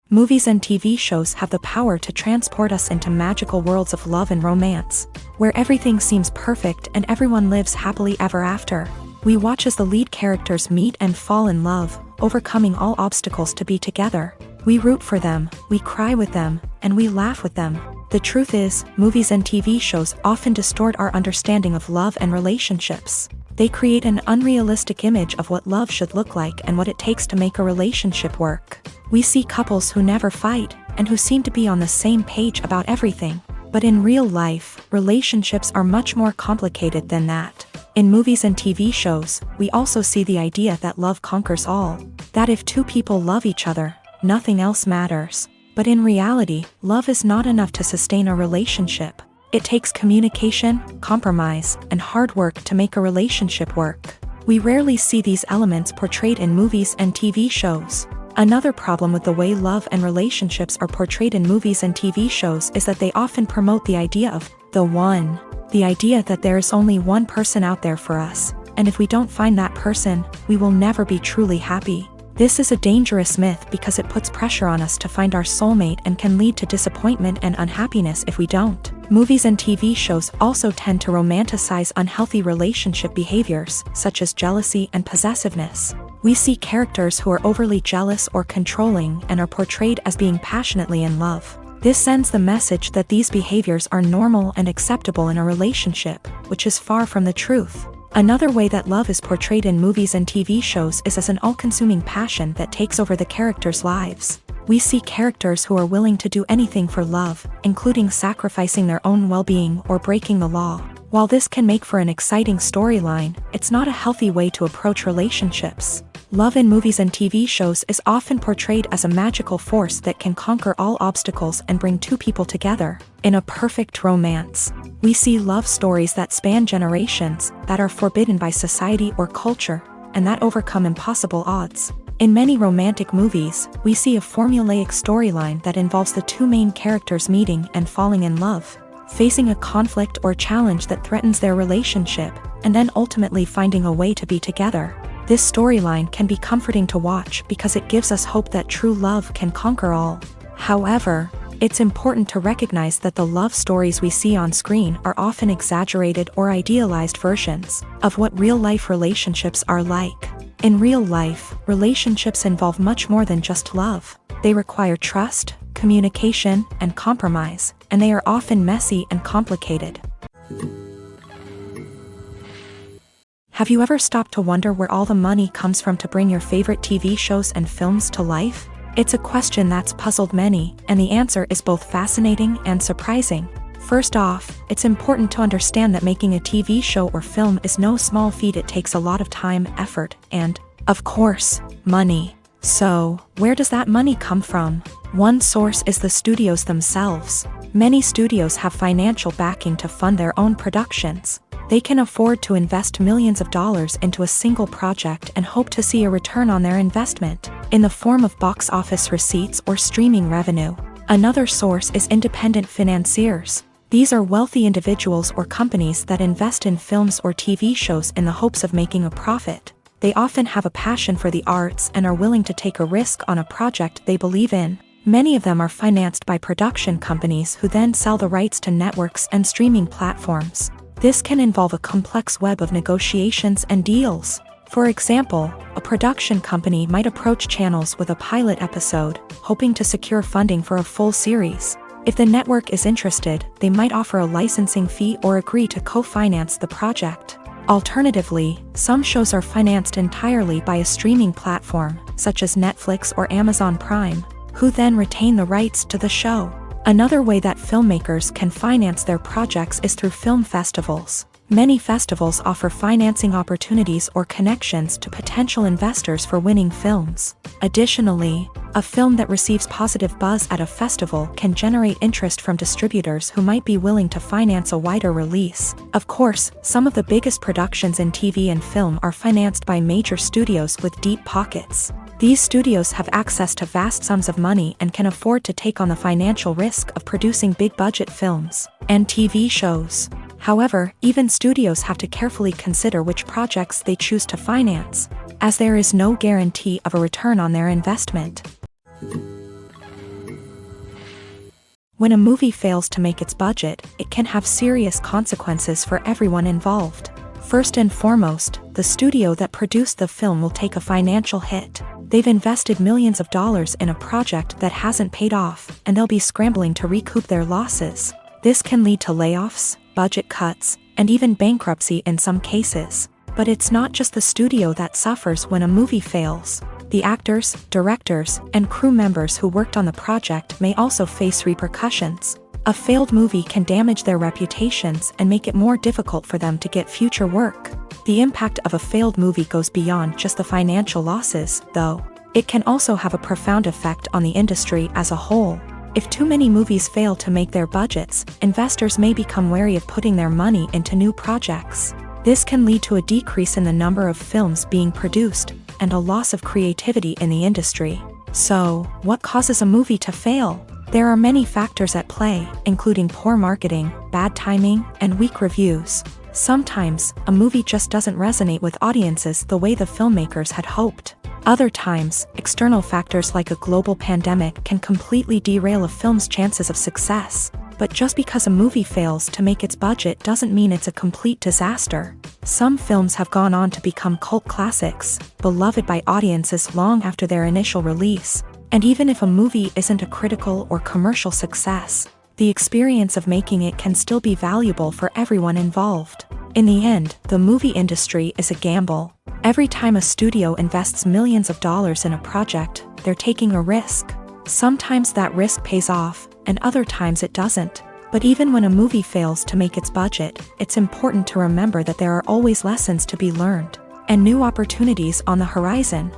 Movies and TV shows have the power to transport us into magical worlds of love and romance, where everything seems perfect and everyone lives happily ever after. We watch as the lead characters meet and fall in love, overcoming all obstacles to be together. We root for them, we cry with them, and we laugh with them. The truth is, movies and TV shows often distort our understanding of love and relationships. They create an unrealistic image of what love should look like and what it takes to make a relationship work. We see couples who never fight, and who seem to be on the same page about everything. But in real life, relationships are much more complicated than that. In movies and TV shows, we also see the idea that love conquers all. That if two people love each other, nothing else matters. But in reality, love is not enough to sustain a relationship. It takes communication, compromise, and hard work to make a relationship work. We rarely see these elements portrayed in movies and TV shows. Another problem with the way love and relationships are portrayed in movies and TV shows is that they often promote the idea of the one. The idea that there is only one person out there for us, and if we don't find that person, we will never be truly happy. This is a dangerous myth because it puts pressure on us to find our soulmate and can lead to disappointment and unhappiness if we don't. Movies and TV shows also tend to romanticize unhealthy relationship behaviors, such as jealousy and possessiveness. We see characters who are overly jealous or controlling and are portrayed as being passionately in love. This sends the message that these behaviors are normal and acceptable in a relationship, which is far from the truth. Another way that love is portrayed in movies and TV shows is as an all-consuming passion that takes over the characters' lives. We see characters who are willing to do anything for love, including sacrificing their own well-being or breaking the law. While this can make for an exciting storyline, it's not a healthy way to approach relationships. Love in movies and TV shows is often portrayed as a magical force that can conquer all obstacles and bring two people together in a perfect romance. We see love stories that span generations, that are forbidden by society or culture, and that overcome impossible odds. In many romantic movies, we see a formulaic storyline that involves the two main characters meeting and falling in love, facing a conflict or challenge that threatens their relationship, and then ultimately finding a way to be together. This storyline can be comforting to watch because it gives us hope that true love can conquer all. However, it's important to recognize that the love stories we see on screen are often exaggerated or idealized versions of what real-life relationships are like. In real life, relationships involve much more than just love. They require trust, communication, and compromise, and they are often messy and complicated. Have you ever stopped to wonder where all the money comes from to bring your favorite TV shows and films to life? It's a question that's puzzled many, and the answer is both fascinating and surprising. First off, it's important to understand that making a TV show or film is no small feat. It takes a lot of time, effort, and, of course, money. So, where does that money come from? One source is the studios themselves. Many studios have financial backing to fund their own productions. They can afford to invest millions of dollars into a single project and hope to see a return on their investment, in the form of box office receipts or streaming revenue. Another source is independent financiers. These are wealthy individuals or companies that invest in films or TV shows in the hopes of making a profit. They often have a passion for the arts and are willing to take a risk on a project they believe in. Many of them are financed by production companies who then sell the rights to networks and streaming platforms. This can involve a complex web of negotiations and deals. For example, a production company might approach channels with a pilot episode, hoping to secure funding for a full series. If the network is interested, they might offer a licensing fee or agree to co-finance the project. Alternatively, some shows are financed entirely by a streaming platform, such as Netflix or Amazon Prime, who then retain the rights to the show. Another way that filmmakers can finance their projects is through film festivals. Many festivals offer financing opportunities or connections to potential investors for winning films. Additionally, a film that receives positive buzz at a festival can generate interest from distributors who might be willing to finance a wider release. Of course, some of the biggest productions in TV and film are financed by major studios with deep pockets. These studios have access to vast sums of money and can afford to take on the financial risk of producing big-budget films and TV shows. However, even studios have to carefully consider which projects they choose to finance, as there is no guarantee of a return on their investment. When a movie fails to make its budget, it can have serious consequences for everyone involved. First and foremost, the studio that produced the film will take a financial hit. They've invested millions of dollars in a project that hasn't paid off, and they'll be scrambling to recoup their losses. This can lead to layoffs, budget cuts, and even bankruptcy in some cases. But it's not just the studio that suffers when a movie fails. The actors, directors, and crew members who worked on the project may also face repercussions. A failed movie can damage their reputations and make it more difficult for them to get future work. The impact of a failed movie goes beyond just the financial losses, though. It can also have a profound effect on the industry as a whole. If too many movies fail to make their budgets, investors may become wary of putting their money into new projects. This can lead to a decrease in the number of films being produced, and a loss of creativity in the industry. So, what causes a movie to fail? There are many factors at play, including poor marketing, bad timing, and weak reviews. Sometimes, a movie just doesn't resonate with audiences the way the filmmakers had hoped. Other times, external factors like a global pandemic can completely derail a film's chances of success. But just because a movie fails to make its budget doesn't mean it's a complete disaster. Some films have gone on to become cult classics, beloved by audiences long after their initial release. And even if a movie isn't a critical or commercial success, the experience of making it can still be valuable for everyone involved. In the end, the movie industry is a gamble. Every time a studio invests millions of dollars in a project, they're taking a risk. Sometimes that risk pays off, and other times it doesn't. But even when a movie fails to make its budget, it's important to remember that there are always lessons to be learned, and new opportunities on the horizon.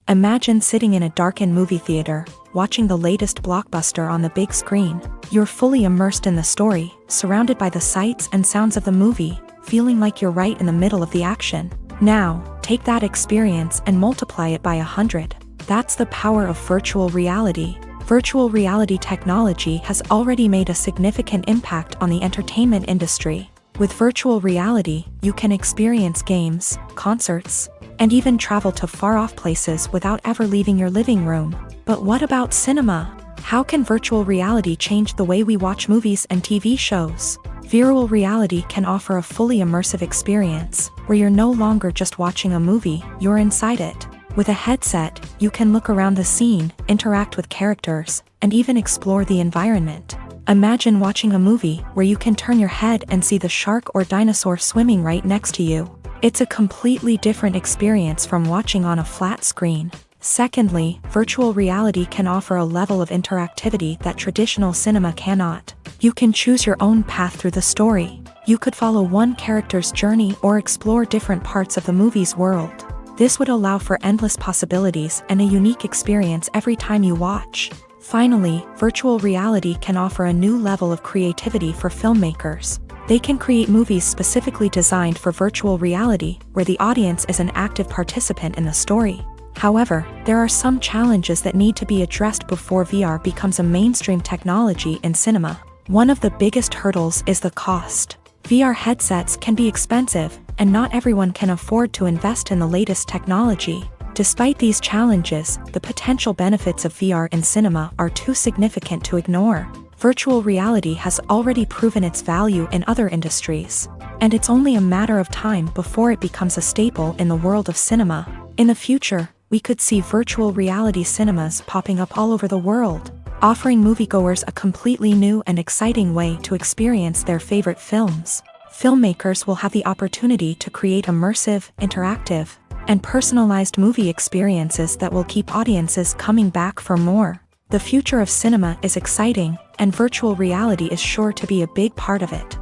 Imagine sitting in a darkened movie theater, watching the latest blockbuster on the big screen. You're fully immersed in the story, surrounded by the sights and sounds of the movie, feeling like you're right in the middle of the action. Now, take that experience and multiply it by 100. That's the power of virtual reality. Virtual reality technology has already made a significant impact on the entertainment industry. With virtual reality, you can experience games, concerts, and even travel to far-off places without ever leaving your living room. But what about cinema? How can virtual reality change the way we watch movies and TV shows? Virtual reality can offer a fully immersive experience, where you're no longer just watching a movie, you're inside it. With a headset, you can look around the scene, interact with characters, and even explore the environment. Imagine watching a movie where you can turn your head and see the shark or dinosaur swimming right next to you. It's a completely different experience from watching on a flat screen. Secondly, virtual reality can offer a level of interactivity that traditional cinema cannot. You can choose your own path through the story. You could follow one character's journey or explore different parts of the movie's world. This would allow for endless possibilities and a unique experience every time you watch. Finally, virtual reality can offer a new level of creativity for filmmakers. They can create movies specifically designed for virtual reality, where the audience is an active participant in the story. However, there are some challenges that need to be addressed before VR becomes a mainstream technology in cinema. One of the biggest hurdles is the cost. VR headsets can be expensive, and not everyone can afford to invest in the latest technology. Despite these challenges, the potential benefits of VR in cinema are too significant to ignore. Virtual reality has already proven its value in other industries, and it's only a matter of time before it becomes a staple in the world of cinema. In the future, we could see virtual reality cinemas popping up all over the world, offering moviegoers a completely new and exciting way to experience their favorite films. Filmmakers will have the opportunity to create immersive, interactive, and personalized movie experiences that will keep audiences coming back for more. The future of cinema is exciting, and virtual reality is sure to be a big part of it.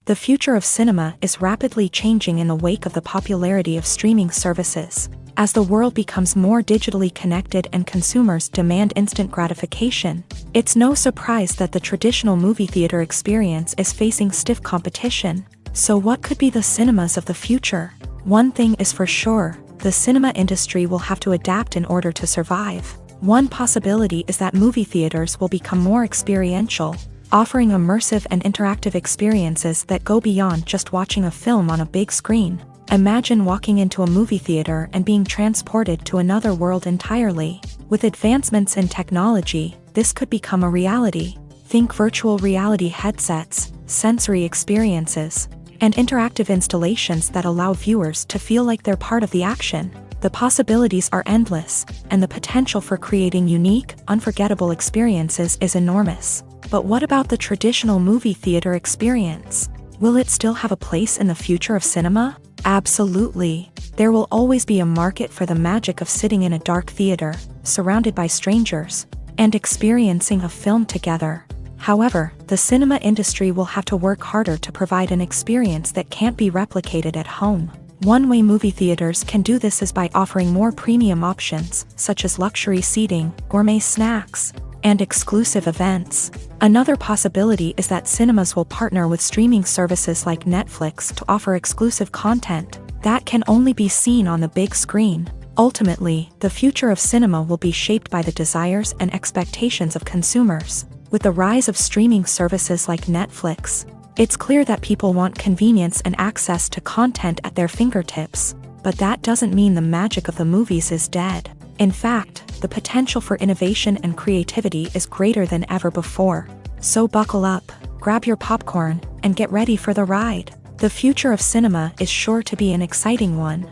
The future of cinema is rapidly changing in the wake of the popularity of streaming services. As the world becomes more digitally connected and consumers demand instant gratification, it's no surprise that the traditional movie theater experience is facing stiff competition. So what could be the cinemas of the future? One thing is for sure, the cinema industry will have to adapt in order to survive. One possibility is that movie theaters will become more experiential, offering immersive and interactive experiences that go beyond just watching a film on a big screen. Imagine walking into a movie theater and being transported to another world entirely. With advancements in technology, this could become a reality. Think virtual reality headsets, sensory experiences, and interactive installations that allow viewers to feel like they're part of the action. The possibilities are endless, and the potential for creating unique, unforgettable experiences is enormous. But what about the traditional movie theater experience? Will it still have a place in the future of cinema? Absolutely. There will always be a market for the magic of sitting in a dark theater, surrounded by strangers, and experiencing a film together. However, the cinema industry will have to work harder to provide an experience that can't be replicated at home. One way movie theaters can do this is by offering more premium options, such as luxury seating, gourmet snacks, and exclusive events. Another possibility is that cinemas will partner with streaming services like Netflix to offer exclusive content that can only be seen on the big screen. Ultimately, the future of cinema will be shaped by the desires and expectations of consumers. With the rise of streaming services like Netflix, it's clear that people want convenience and access to content at their fingertips. But that doesn't mean the magic of the movies is dead. In fact, the potential for innovation and creativity is greater than ever before. So buckle up, grab your popcorn, and get ready for the ride. The future of cinema is sure to be an exciting one.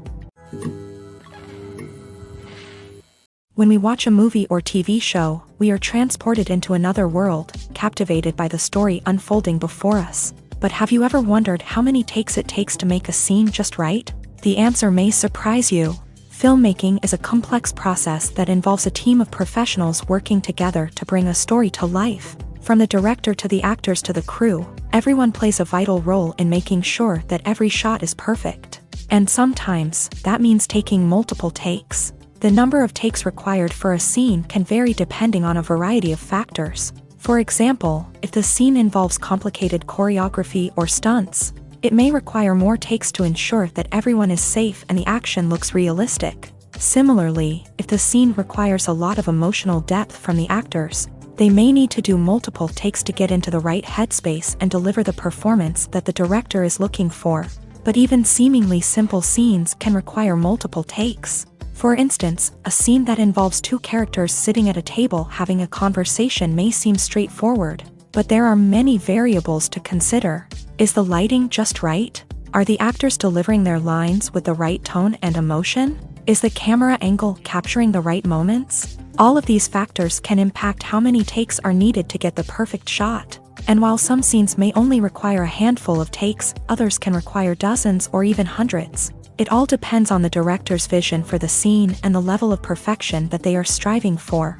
When we watch a movie or TV show, we are transported into another world, captivated by the story unfolding before us. But have you ever wondered how many takes it takes to make a scene just right? The answer may surprise you. Filmmaking is a complex process that involves a team of professionals working together to bring a story to life. From the director to the actors to the crew, everyone plays a vital role in making sure that every shot is perfect. And sometimes, that means taking multiple takes. The number of takes required for a scene can vary depending on a variety of factors. For example, if the scene involves complicated choreography or stunts, it may require more takes to ensure that everyone is safe and the action looks realistic. Similarly, if the scene requires a lot of emotional depth from the actors, they may need to do multiple takes to get into the right headspace and deliver the performance that the director is looking for. But even seemingly simple scenes can require multiple takes. For instance, a scene that involves two characters sitting at a table having a conversation may seem straightforward, but there are many variables to consider. Is the lighting just right? Are the actors delivering their lines with the right tone and emotion? Is the camera angle capturing the right moments? All of these factors can impact how many takes are needed to get the perfect shot. And while some scenes may only require a handful of takes, others can require dozens or even hundreds. It all depends on the director's vision for the scene and the level of perfection that they are striving for.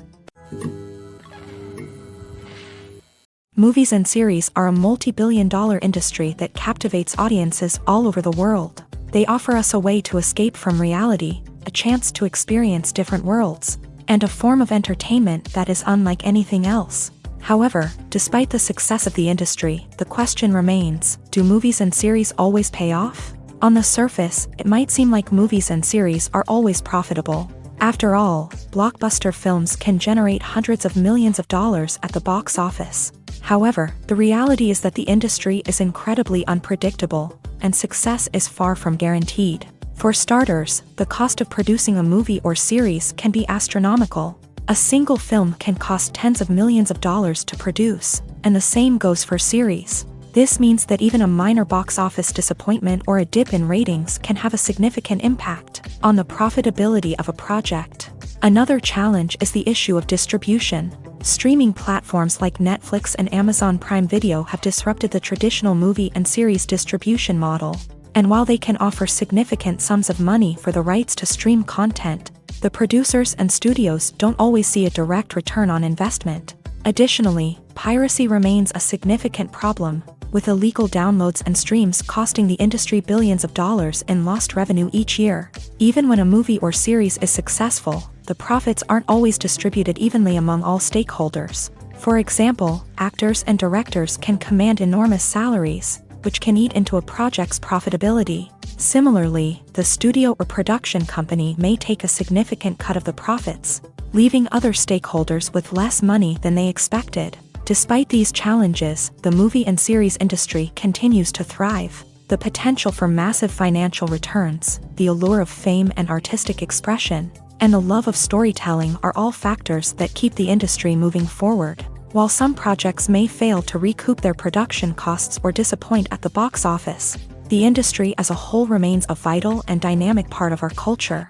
Movies and series are a multi-billion-dollar industry that captivates audiences all over the world. They offer us a way to escape from reality, a chance to experience different worlds, and a form of entertainment that is unlike anything else. However, despite the success of the industry, the question remains, do movies and series always pay off? On the surface, it might seem like movies and series are always profitable. After all, blockbuster films can generate hundreds of millions of dollars at the box office. However, the reality is that the industry is incredibly unpredictable, and success is far from guaranteed. For starters, the cost of producing a movie or series can be astronomical. A single film can cost tens of millions of dollars to produce, and the same goes for series. This means that even a minor box office disappointment or a dip in ratings can have a significant impact on the profitability of a project. Another challenge is the issue of distribution. Streaming platforms like Netflix and Amazon Prime Video have disrupted the traditional movie and series distribution model. And while they can offer significant sums of money for the rights to stream content, the producers and studios don't always see a direct return on investment. Additionally, piracy remains a significant problem, with illegal downloads and streams costing the industry billions of dollars in lost revenue each year. Even when a movie or series is successful, the profits aren't always distributed evenly among all stakeholders. For example, actors and directors can command enormous salaries, which can eat into a project's profitability. Similarly, the studio or production company may take a significant cut of the profits, leaving other stakeholders with less money than they expected. Despite these challenges, the movie and series industry continues to thrive. The potential for massive financial returns, the allure of fame and artistic expression, and the love of storytelling are all factors that keep the industry moving forward. While some projects may fail to recoup their production costs or disappoint at the box office, the industry as a whole remains a vital and dynamic part of our culture.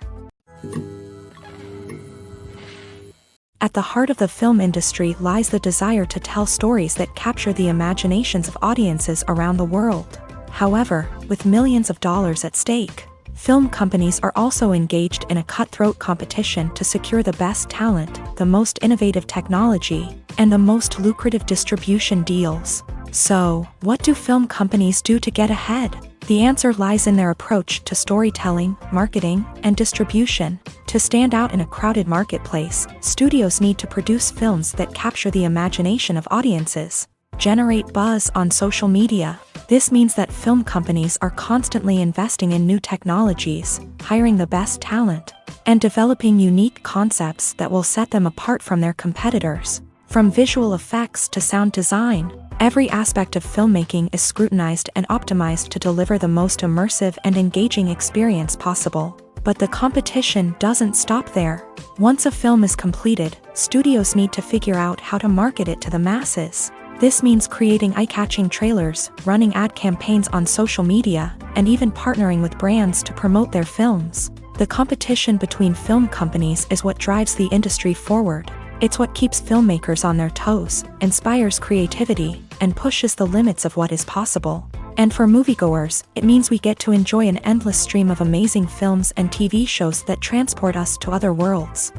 At the heart of the film industry lies the desire to tell stories that capture the imaginations of audiences around the world. However, with millions of dollars at stake, film companies are also engaged in a cutthroat competition to secure the best talent, the most innovative technology, and the most lucrative distribution deals. So, what do film companies do to get ahead? The answer lies in their approach to storytelling, marketing, and distribution. To stand out in a crowded marketplace, studios need to produce films that capture the imagination of audiences, generate buzz on social media. This means that film companies are constantly investing in new technologies, hiring the best talent, and developing unique concepts that will set them apart from their competitors. From visual effects to sound design, every aspect of filmmaking is scrutinized and optimized to deliver the most immersive and engaging experience possible. But the competition doesn't stop there. Once a film is completed, studios need to figure out how to market it to the masses. This means creating eye-catching trailers, running ad campaigns on social media, and even partnering with brands to promote their films. The competition between film companies is what drives the industry forward. It's what keeps filmmakers on their toes, inspires creativity, and pushes the limits of what is possible. And for moviegoers, it means we get to enjoy an endless stream of amazing films and TV shows that transport us to other worlds.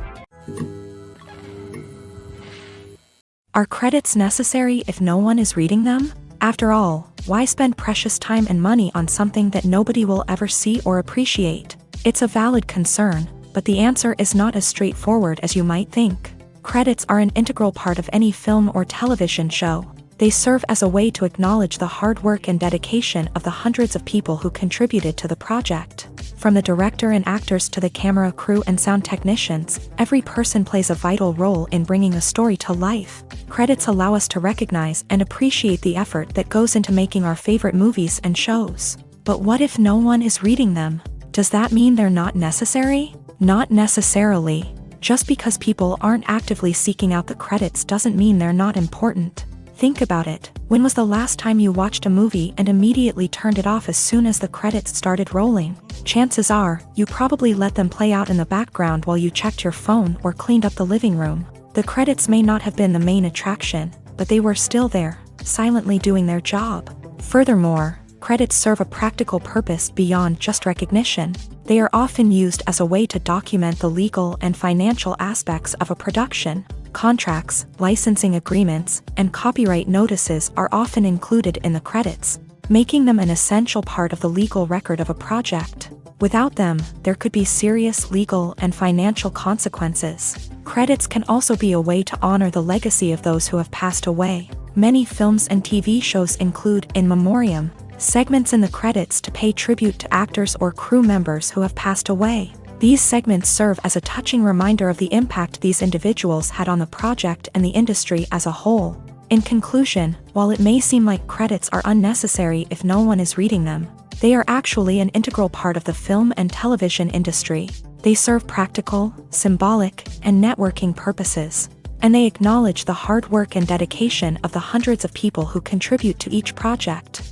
Are credits necessary if no one is reading them? After all, why spend precious time and money on something that nobody will ever see or appreciate? It's a valid concern, but the answer is not as straightforward as you might think. Credits are an integral part of any film or television show. They serve as a way to acknowledge the hard work and dedication of the hundreds of people who contributed to the project. From the director and actors to the camera crew and sound technicians, every person plays a vital role in bringing a story to life. Credits allow us to recognize and appreciate the effort that goes into making our favorite movies and shows. But what if no one is reading them? Does that mean they're not necessary? Not necessarily. Just because people aren't actively seeking out the credits doesn't mean they're not important. Think about it. When was the last time you watched a movie and immediately turned it off as soon as the credits started rolling? Chances are, you probably let them play out in the background while you checked your phone or cleaned up the living room. The credits may not have been the main attraction, but they were still there, silently doing their job. Furthermore, credits serve a practical purpose beyond just recognition. They are often used as a way to document the legal and financial aspects of a production. Contracts, licensing agreements, and copyright notices are often included in the credits, making them an essential part of the legal record of a project. Without them, there could be serious legal and financial consequences. Credits can also be a way to honor the legacy of those who have passed away. Many films and TV shows include in memoriam segments in the credits to pay tribute to actors or crew members who have passed away. These segments serve as a touching reminder of the impact these individuals had on the project and the industry as a whole. In conclusion, while it may seem like credits are unnecessary if no one is reading them, they are actually an integral part of the film and television industry. They serve practical, symbolic, and networking purposes, and they acknowledge the hard work and dedication of the hundreds of people who contribute to each project.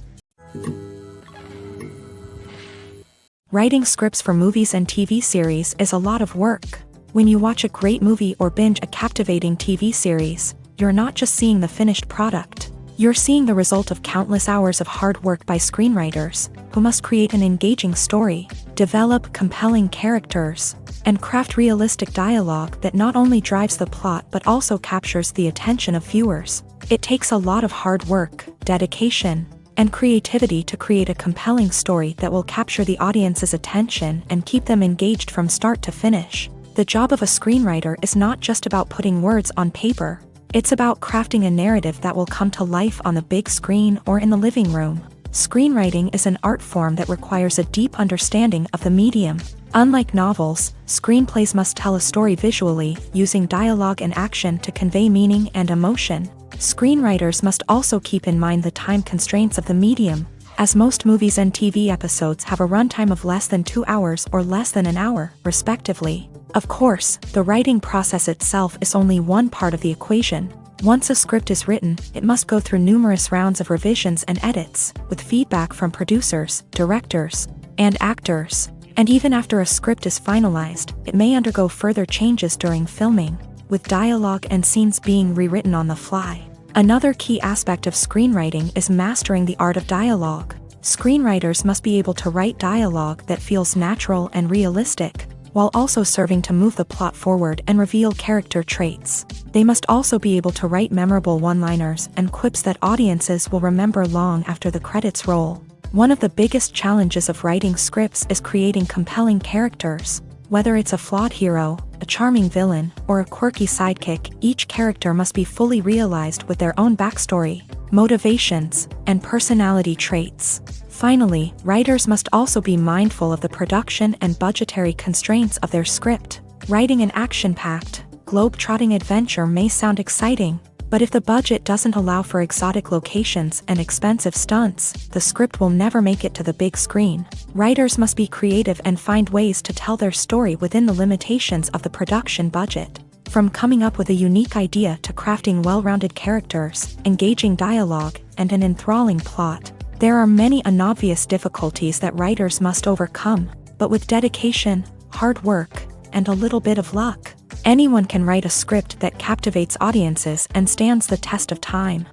Writing scripts for movies and TV series is a lot of work. When you watch a great movie or binge a captivating TV series, you're not just seeing the finished product. You're seeing the result of countless hours of hard work by screenwriters, who must create an engaging story, develop compelling characters, and craft realistic dialogue that not only drives the plot but also captures the attention of viewers. It takes a lot of hard work, dedication, and creativity to create a compelling story that will capture the audience's attention and keep them engaged from start to finish. The job of a screenwriter is not just about putting words on paper. It's about crafting a narrative that will come to life on the big screen or in the living room. Screenwriting is an art form that requires a deep understanding of the medium. Unlike novels, screenplays must tell a story visually, using dialogue and action to convey meaning and emotion. Screenwriters must also keep in mind the time constraints of the medium, as most movies and TV episodes have a runtime of less than 2 hours or less than an hour, respectively. Of course, the writing process itself is only one part of the equation. Once a script is written, it must go through numerous rounds of revisions and edits, with feedback from producers, directors, and actors. And even after a script is finalized, it may undergo further changes during filming, with dialogue and scenes being rewritten on the fly. Another key aspect of screenwriting is mastering the art of dialogue. Screenwriters must be able to write dialogue that feels natural and realistic, while also serving to move the plot forward and reveal character traits. They must also be able to write memorable one-liners and quips that audiences will remember long after the credits roll. One of the biggest challenges of writing scripts is creating compelling characters. Whether it's a flawed hero, a charming villain, or a quirky sidekick, each character must be fully realized with their own backstory, motivations, and personality traits. Finally, writers must also be mindful of the production and budgetary constraints of their script. Writing an action-packed, globe-trotting adventure may sound exciting, But if the budget doesn't allow for exotic locations and expensive stunts, the script will never make it to the big screen. Writers must be creative and find ways to tell their story within the limitations of the production budget. From coming up with a unique idea to crafting well-rounded characters, engaging dialogue, and an enthralling plot, there are many unobvious difficulties that writers must overcome, but with dedication, hard work, and a little bit of luck, anyone can write a script that captivates audiences and stands the test of time.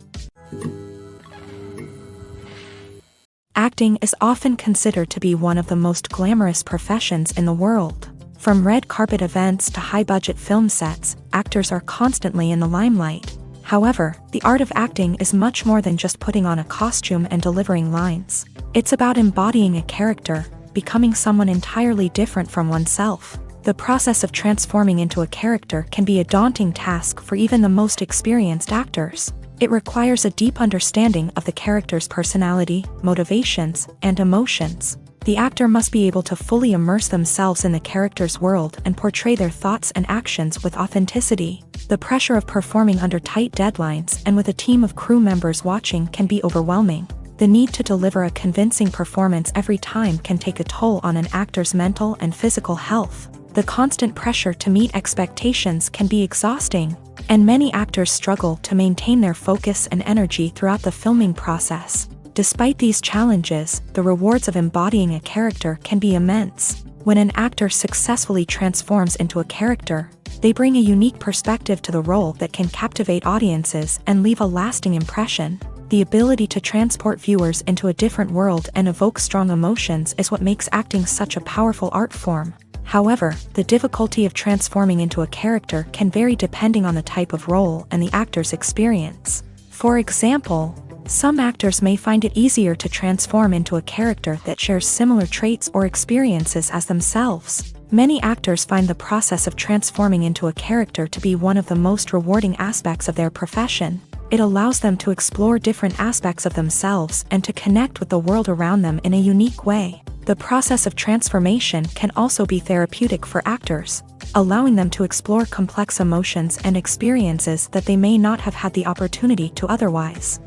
Acting is often considered to be one of the most glamorous professions in the world. From red carpet events to high-budget film sets, actors are constantly in the limelight. However, the art of acting is much more than just putting on a costume and delivering lines. It's about embodying a character, becoming someone entirely different from oneself. The process of transforming into a character can be a daunting task for even the most experienced actors. It requires a deep understanding of the character's personality, motivations, and emotions. The actor must be able to fully immerse themselves in the character's world and portray their thoughts and actions with authenticity. The pressure of performing under tight deadlines and with a team of crew members watching can be overwhelming. The need to deliver a convincing performance every time can take a toll on an actor's mental and physical health. The constant pressure to meet expectations can be exhausting, and many actors struggle to maintain their focus and energy throughout the filming process. Despite these challenges, the rewards of embodying a character can be immense. When an actor successfully transforms into a character, they bring a unique perspective to the role that can captivate audiences and leave a lasting impression. The ability to transport viewers into a different world and evoke strong emotions is what makes acting such a powerful art form. However, the difficulty of transforming into a character can vary depending on the type of role and the actor's experience. For example, some actors may find it easier to transform into a character that shares similar traits or experiences as themselves. Many actors find the process of transforming into a character to be one of the most rewarding aspects of their profession. It allows them to explore different aspects of themselves and to connect with the world around them in a unique way. The process of transformation can also be therapeutic for actors, allowing them to explore complex emotions and experiences that they may not have had the opportunity to otherwise.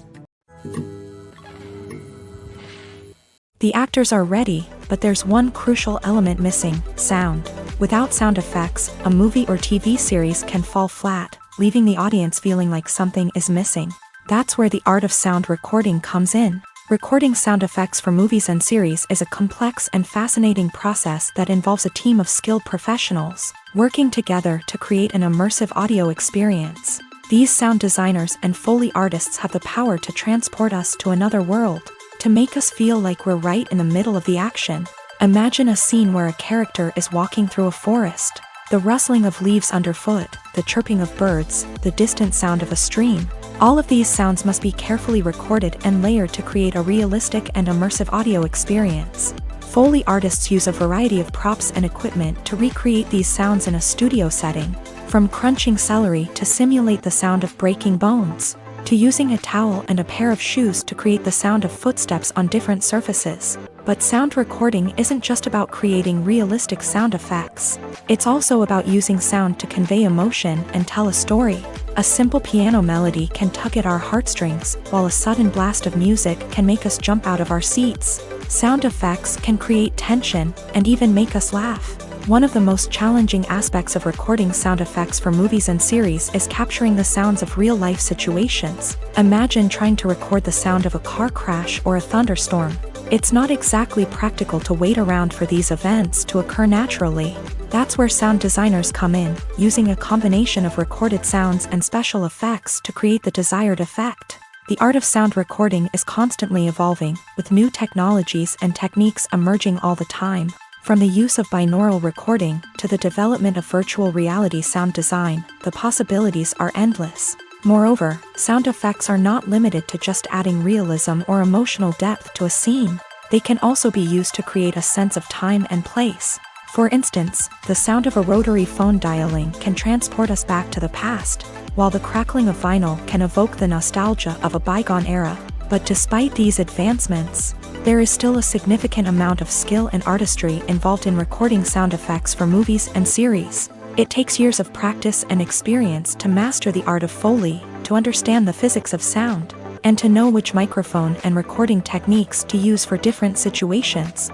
The actors are ready, but there's one crucial element missing: sound. Without sound effects, a movie or TV series can fall flat, leaving the audience feeling like something is missing. That's where the art of sound recording comes in. Recording sound effects for movies and series is a complex and fascinating process that involves a team of skilled professionals working together to create an immersive audio experience. These sound designers and Foley artists have the power to transport us to another world, to make us feel like we're right in the middle of the action. Imagine a scene where a character is walking through a forest. The rustling of leaves underfoot, the chirping of birds, the distant sound of a stream. All of these sounds must be carefully recorded and layered to create a realistic and immersive audio experience. Foley artists use a variety of props and equipment to recreate these sounds in a studio setting, from crunching celery to simulate the sound of breaking bones, to using a towel and a pair of shoes to create the sound of footsteps on different surfaces. But sound recording isn't just about creating realistic sound effects. It's also about using sound to convey emotion and tell a story. A simple piano melody can tug at our heartstrings, while a sudden blast of music can make us jump out of our seats. Sound effects can create tension and even make us laugh. One of the most challenging aspects of recording sound effects for movies and series is capturing the sounds of real-life situations. Imagine trying to record the sound of a car crash or a thunderstorm. It's not exactly practical to wait around for these events to occur naturally. That's where sound designers come in, using a combination of recorded sounds and special effects to create the desired effect. The art of sound recording is constantly evolving, with new technologies and techniques emerging all the time. From the use of binaural recording to the development of virtual reality sound design, the possibilities are endless. Moreover, sound effects are not limited to just adding realism or emotional depth to a scene. They can also be used to create a sense of time and place. For instance, the sound of a rotary phone dialing can transport us back to the past, while the crackling of vinyl can evoke the nostalgia of a bygone era. But despite these advancements, there is still a significant amount of skill and artistry involved in recording sound effects for movies and series. It takes years of practice and experience to master the art of Foley, to to understand the physics of sound, and to know which microphone and recording techniques to use for different situations.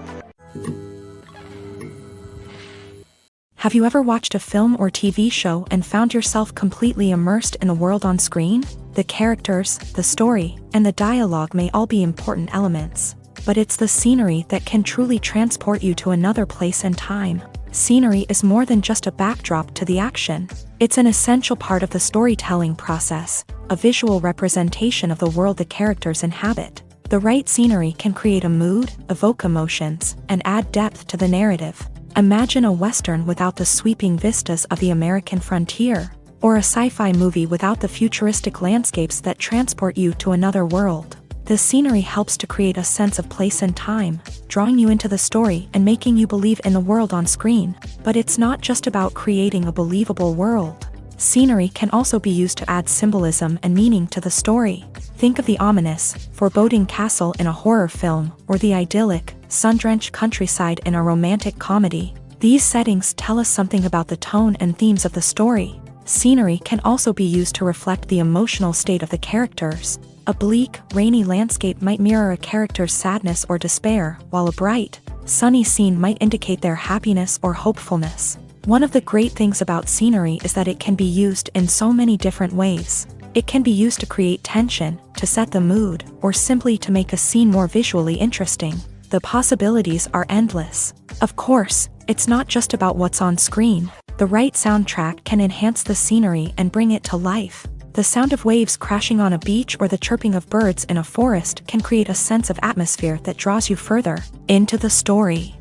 Have you ever watched a film or TV show and found yourself completely immersed in the world on screen? The characters, the story, and the dialogue may all be important elements, but it's the scenery that can truly transport you to another place and time. Scenery is more than just a backdrop to the action. It's an essential part of the storytelling process, a visual representation of the world the characters inhabit. The right scenery can create a mood, evoke emotions, and add depth to the narrative. Imagine a Western without the sweeping vistas of the American frontier, or a sci-fi movie without the futuristic landscapes that transport you to another world. The scenery helps to create a sense of place and time, drawing you into the story and making you believe in the world on screen. But it's not just about creating a believable world. Scenery can also be used to add symbolism and meaning to the story. Think of the ominous, foreboding castle in a horror film, or the idyllic, sun-drenched countryside in a romantic comedy. These settings tell us something about the tone and themes of the story. Scenery can also be used to reflect the emotional state of the characters. A bleak, rainy landscape might mirror a character's sadness or despair, while a bright, sunny scene might indicate their happiness or hopefulness. One of the great things about scenery is that it can be used in so many different ways. It can be used to create tension, to set the mood, or simply to make a scene more visually interesting. The possibilities are endless. Of course, it's not just about what's on screen. The right soundtrack can enhance the scenery and bring it to life. The sound of waves crashing on a beach or the chirping of birds in a forest can create a sense of atmosphere that draws you further into the story.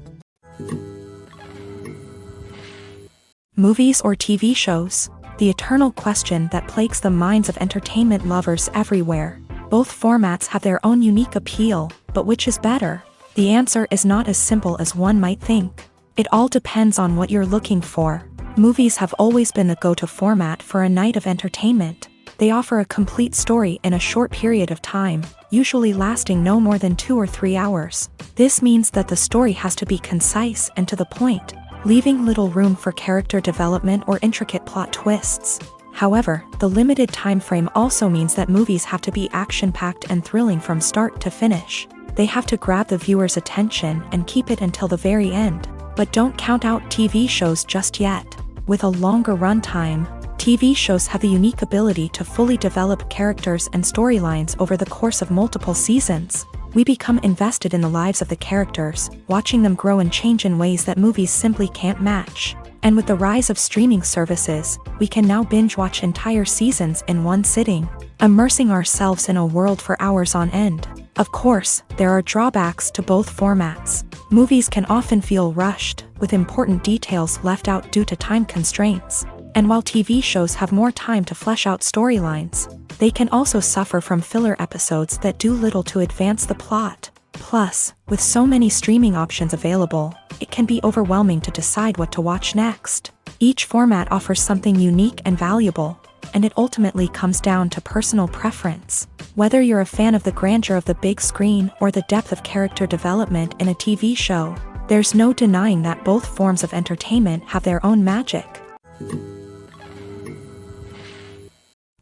Movies or TV shows? The eternal question that plagues the minds of entertainment lovers everywhere. Both formats have their own unique appeal, but which is better? The answer is not as simple as one might think. It all depends on what you're looking for. Movies have always been the go-to format for a night of entertainment. They offer a complete story in a short period of time, usually lasting no more than 2 or 3 hours. This means that the story has to be concise and to the point, leaving little room for character development or intricate plot twists. However, the limited time frame also means that movies have to be action-packed and thrilling from start to finish. They have to grab the viewer's attention and keep it until the very end. But don't count out TV shows just yet. With a longer runtime, TV shows have the unique ability to fully develop characters and storylines over the course of multiple seasons. We become invested in the lives of the characters, watching them grow and change in ways that movies simply can't match. And with the rise of streaming services, we can now binge-watch entire seasons in one sitting, immersing ourselves in a world for hours on end. Of course, there are drawbacks to both formats. Movies can often feel rushed, with important details left out due to time constraints. And while TV shows have more time to flesh out storylines, they can also suffer from filler episodes that do little to advance the plot. Plus, with so many streaming options available, it can be overwhelming to decide what to watch next. Each format offers something unique and valuable, and it ultimately comes down to personal preference. Whether you're a fan of the grandeur of the big screen or the depth of character development in a TV show, there's no denying that both forms of entertainment have their own magic.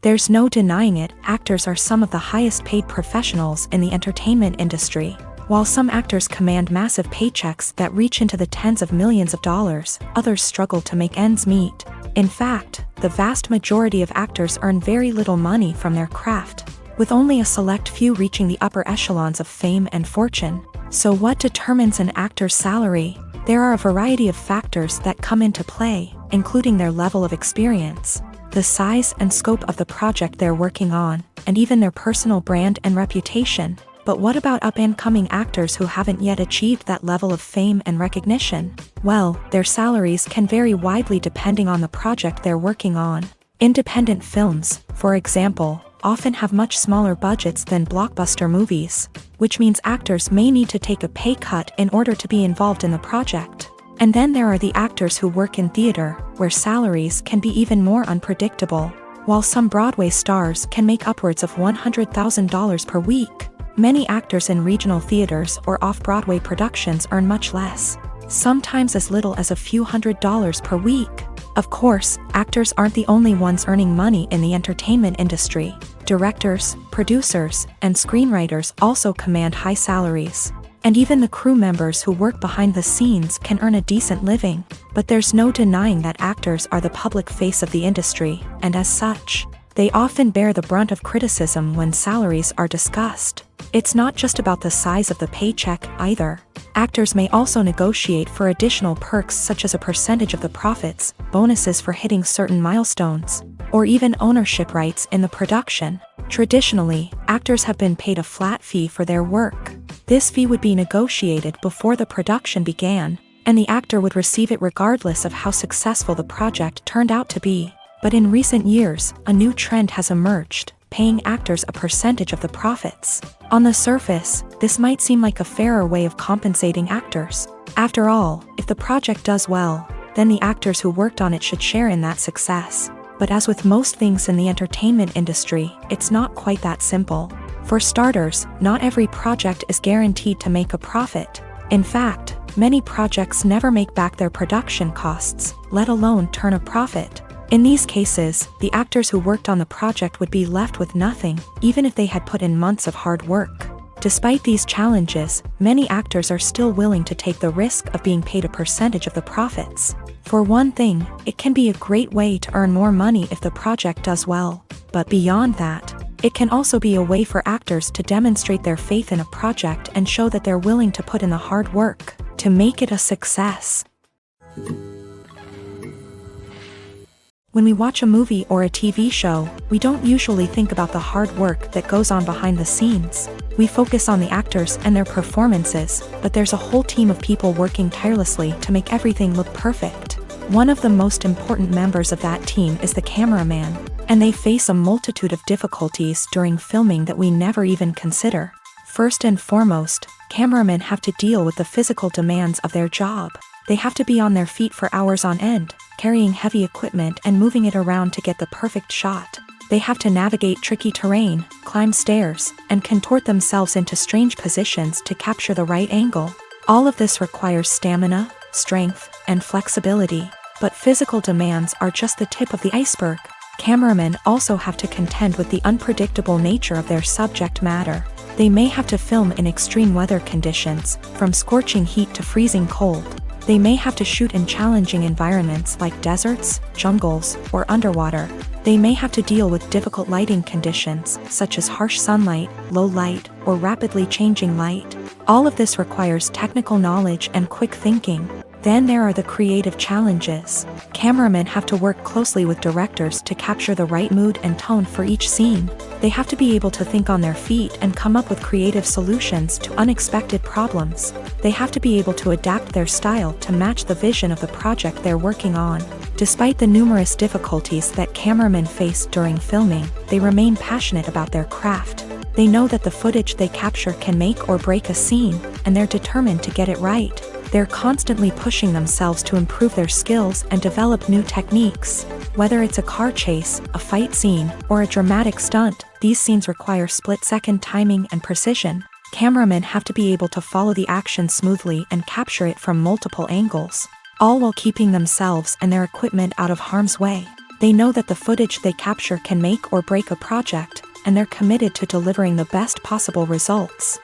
There's no denying it, actors are some of the highest paid professionals in the entertainment industry. While some actors command massive paychecks that reach into the tens of millions of dollars, others struggle to make ends meet. In fact, the vast majority of actors earn very little money from their craft, with only a select few reaching the upper echelons of fame and fortune. So what determines an actor's salary? There are a variety of factors that come into play, including their level of experience, the size and scope of the project they're working on, and even their personal brand and reputation. But what about up-and-coming actors who haven't yet achieved that level of fame and recognition? Well, their salaries can vary widely depending on the project they're working on. Independent films, for example, often have much smaller budgets than blockbuster movies, which means actors may need to take a pay cut in order to be involved in the project. And then there are the actors who work in theater, where salaries can be even more unpredictable. While some Broadway stars can make upwards of $100,000 per week, many actors in regional theaters or off-Broadway productions earn much less, sometimes as little as a few $100s per week. Of course, actors aren't the only ones earning money in the entertainment industry. Directors, producers, and screenwriters also command high salaries. And even the crew members who work behind the scenes can earn a decent living. But there's no denying that actors are the public face of the industry, and as such, they often bear the brunt of criticism when salaries are discussed. It's not just about the size of the paycheck, either. Actors may also negotiate for additional perks such as a percentage of the profits, bonuses for hitting certain milestones, or even ownership rights in the production. Traditionally, actors have been paid a flat fee for their work. This fee would be negotiated before the production began, and the actor would receive it regardless of how successful the project turned out to be. But in recent years, a new trend has emerged, paying actors a percentage of the profits. On the surface, this might seem like a fairer way of compensating actors. After all, if the project does well, then the actors who worked on it should share in that success. But as with most things in the entertainment industry, it's not quite that simple. For starters, not every project is guaranteed to make a profit. In fact, many projects never make back their production costs, let alone turn a profit. In these cases, the actors who worked on the project would be left with nothing, even if they had put in months of hard work. Despite these challenges, many actors are still willing to take the risk of being paid a percentage of the profits. For one thing, it can be a great way to earn more money if the project does well. But beyond that, it can also be a way for actors to demonstrate their faith in a project and show that they're willing to put in the hard work to make it a success. When we watch a movie or a TV show, we don't usually think about the hard work that goes on behind the scenes. We focus on the actors and their performances, but there's a whole team of people working tirelessly to make everything look perfect. One of the most important members of that team is the cameraman, and they face a multitude of difficulties during filming that we never even consider. First and foremost, cameramen have to deal with the physical demands of their job. They have to be on their feet for hours on end, carrying heavy equipment and moving it around to get the perfect shot. They have to navigate tricky terrain, climb stairs, and contort themselves into strange positions to capture the right angle. All of this requires stamina, strength, and flexibility. But physical demands are just the tip of the iceberg. Cameramen also have to contend with the unpredictable nature of their subject matter. They may have to film in extreme weather conditions, from scorching heat to freezing cold. They may have to shoot in challenging environments like deserts, jungles, or underwater. They may have to deal with difficult lighting conditions, such as harsh sunlight, low light, or rapidly changing light. All of this requires technical knowledge and quick thinking. Then there are the creative challenges. Cameramen have to work closely with directors to capture the right mood and tone for each scene. They have to be able to think on their feet and come up with creative solutions to unexpected problems. They have to be able to adapt their style to match the vision of the project they're working on. Despite the numerous difficulties that cameramen face during filming, they remain passionate about their craft. They know that the footage they capture can make or break a scene, and they're determined to get it right. They're constantly pushing themselves to improve their skills and develop new techniques. Whether it's a car chase, a fight scene, or a dramatic stunt, these scenes require split-second timing and precision. Cameramen have to be able to follow the action smoothly and capture it from multiple angles, all while keeping themselves and their equipment out of harm's way. They know that the footage they capture can make or break a project, and they're committed to delivering the best possible results.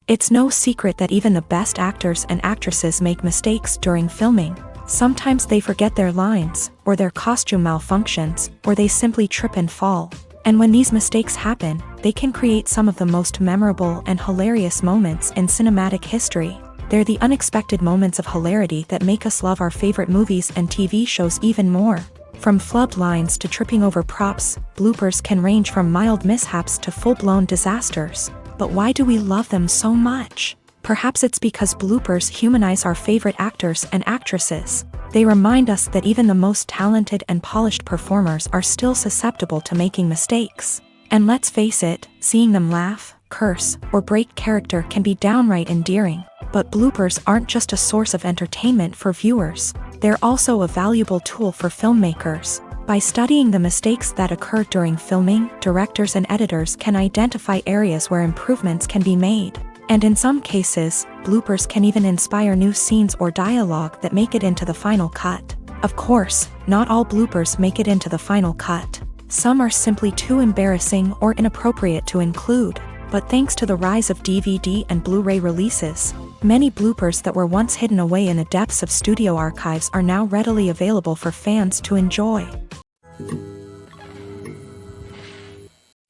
It's no secret that even the best actors and actresses make mistakes during filming. Sometimes they forget their lines, or their costume malfunctions, or they simply trip and fall. And when these mistakes happen, they can create some of the most memorable and hilarious moments in cinematic history. They're the unexpected moments of hilarity that make us love our favorite movies and TV shows even more. From flubbed lines to tripping over props, bloopers can range from mild mishaps to full-blown disasters. But why do we love them so much? Perhaps it's because bloopers humanize our favorite actors and actresses. They remind us that even the most talented and polished performers are still susceptible to making mistakes. And let's face it, seeing them laugh, curse, or break character can be downright endearing. But bloopers aren't just a source of entertainment for viewers. They're also a valuable tool for filmmakers. By studying the mistakes that occur during filming, directors and editors can identify areas where improvements can be made. And in some cases, bloopers can even inspire new scenes or dialogue that make it into the final cut. Of course, not all bloopers make it into the final cut. Some are simply too embarrassing or inappropriate to include. But thanks to the rise of DVD and Blu-ray releases, many bloopers that were once hidden away in the depths of studio archives are now readily available for fans to enjoy.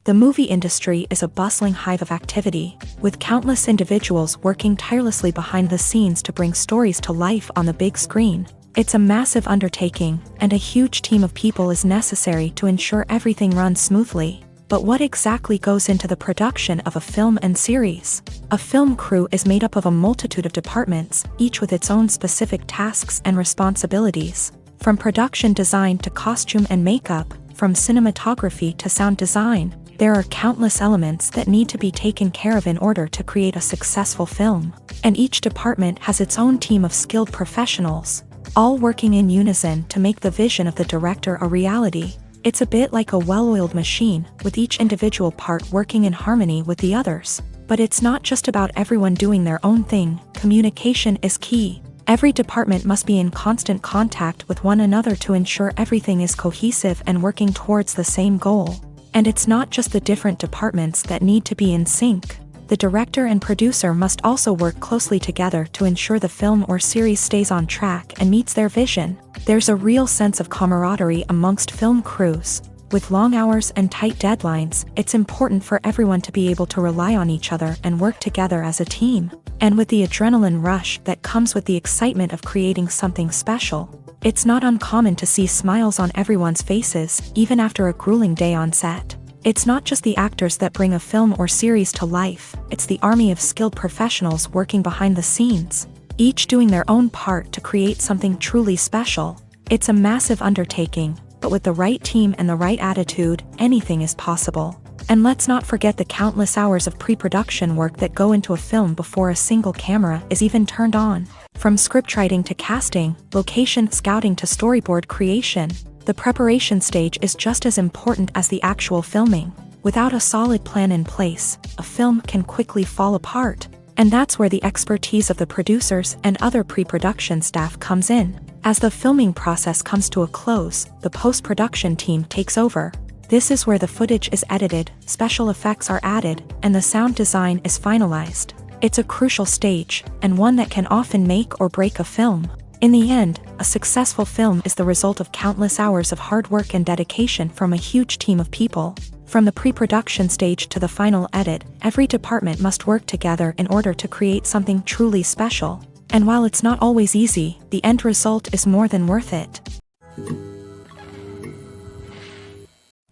The movie industry is a bustling hive of activity, with countless individuals working tirelessly behind the scenes to bring stories to life on the big screen. It's a massive undertaking, and a huge team of people is necessary to ensure everything runs smoothly. But what exactly goes into the production of a film and series? A film crew is made up of a multitude of departments, each with its own specific tasks and responsibilities. From production design to costume and makeup, from cinematography to sound design, there are countless elements that need to be taken care of in order to create a successful film. And each department has its own team of skilled professionals, all working in unison to make the vision of the director a reality. It's a bit like a well-oiled machine, with each individual part working in harmony with the others. But it's not just about everyone doing their own thing. Communication is key. Every department must be in constant contact with one another to ensure everything is cohesive and working towards the same goal. And it's not just the different departments that need to be in sync. The director and producer must also work closely together to ensure the film or series stays on track and meets their vision. There's a real sense of camaraderie amongst film crews. With long hours and tight deadlines, it's important for everyone to be able to rely on each other and work together as a team. And with the adrenaline rush that comes with the excitement of creating something special, it's not uncommon to see smiles on everyone's faces, even after a grueling day on set. It's not just the actors that bring a film or series to life, it's the army of skilled professionals working behind the scenes, each doing their own part to create something truly special. It's a massive undertaking, but with the right team and the right attitude, anything is possible. And let's not forget the countless hours of pre-production work that go into a film before a single camera is even turned on. From scriptwriting to casting, location scouting to storyboard creation, the preparation stage is just as important as the actual filming. Without a solid plan in place, a film can quickly fall apart. And that's where the expertise of the producers and other pre-production staff comes in. As the filming process comes to a close, the post-production team takes over. This is where the footage is edited, special effects are added, and the sound design is finalized. It's a crucial stage, and one that can often make or break a film. In the end, a successful film is the result of countless hours of hard work and dedication from a huge team of people. From the pre-production stage to the final edit, every department must work together in order to create something truly special. And while it's not always easy, the end result is more than worth it.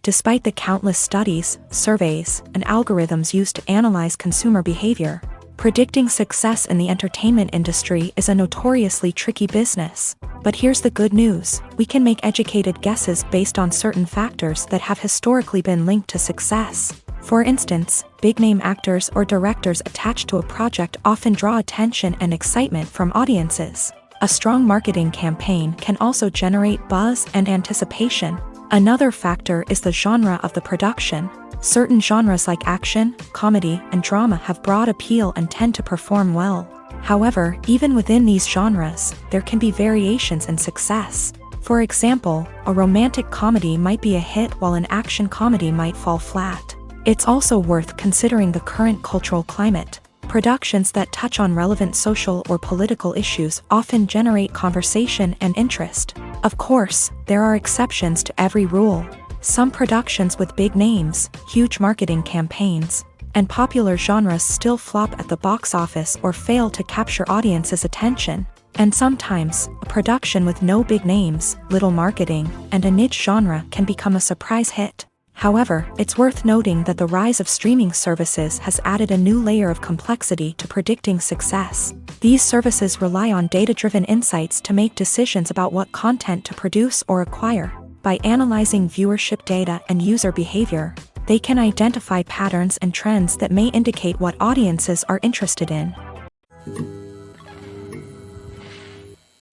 Despite the countless studies, surveys, and algorithms used to analyze consumer behavior, predicting success in the entertainment industry is a notoriously tricky business. But here's the good news: we can make educated guesses based on certain factors that have historically been linked to success. For instance, big-name actors or directors attached to a project often draw attention and excitement from audiences. A strong marketing campaign can also generate buzz and anticipation. Another factor is the genre of the production. Certain genres like action, comedy, and drama have broad appeal and tend to perform well. However, even within these genres, there can be variations in success. For example, a romantic comedy might be a hit while an action comedy might fall flat. It's also worth considering the current cultural climate. Productions that touch on relevant social or political issues often generate conversation and interest. Of course, there are exceptions to every rule. Some productions with big names, huge marketing campaigns, and popular genres still flop at the box office or fail to capture audiences' attention. And sometimes, a production with no big names, little marketing, and a niche genre can become a surprise hit. However, it's worth noting that the rise of streaming services has added a new layer of complexity to predicting success. These services rely on data-driven insights to make decisions about what content to produce or acquire. By analyzing viewership data and user behavior, they can identify patterns and trends that may indicate what audiences are interested in.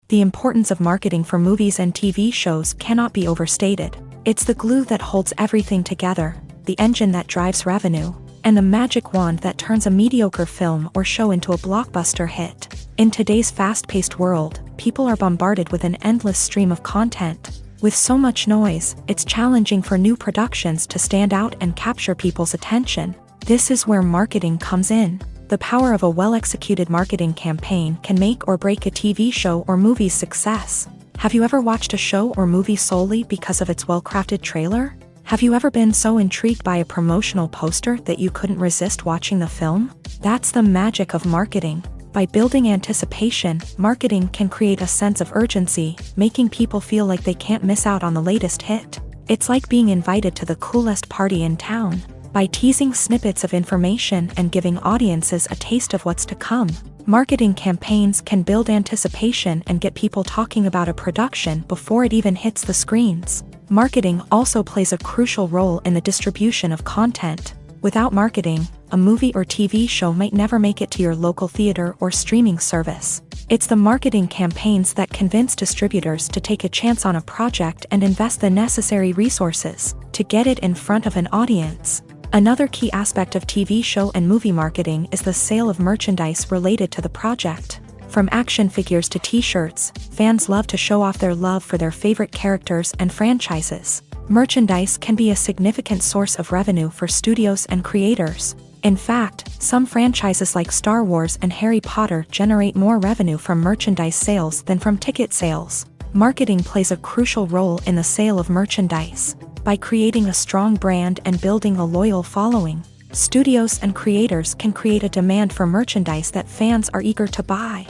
The importance of marketing for movies and TV shows cannot be overstated. It's the glue that holds everything together, the engine that drives revenue, and the magic wand that turns a mediocre film or show into a blockbuster hit. In today's fast-paced world, people are bombarded with an endless stream of content. With so much noise, it's challenging for new productions to stand out and capture people's attention. This is where marketing comes in. The power of a well-executed marketing campaign can make or break a TV show or movie's success. Have you ever watched a show or movie solely because of its well-crafted trailer? Have you ever been so intrigued by a promotional poster that you couldn't resist watching the film? That's the magic of marketing. By building anticipation, marketing can create a sense of urgency, making people feel like they can't miss out on the latest hit. It's like being invited to the coolest party in town. By teasing snippets of information and giving audiences a taste of what's to come, marketing campaigns can build anticipation and get people talking about a production before it even hits the screens. Marketing also plays a crucial role in the distribution of content. Without marketing, a movie or TV show might never make it to your local theater or streaming service. It's the marketing campaigns that convince distributors to take a chance on a project and invest the necessary resources to get it in front of an audience. Another key aspect of TV show and movie marketing is the sale of merchandise related to the project. From action figures to t-shirts, fans love to show off their love for their favorite characters and franchises. Merchandise can be a significant source of revenue for studios and creators. In fact, some franchises like Star Wars and Harry Potter generate more revenue from merchandise sales than from ticket sales. Marketing plays a crucial role in the sale of merchandise. By creating a strong brand and building a loyal following, studios and creators can create a demand for merchandise that fans are eager to buy.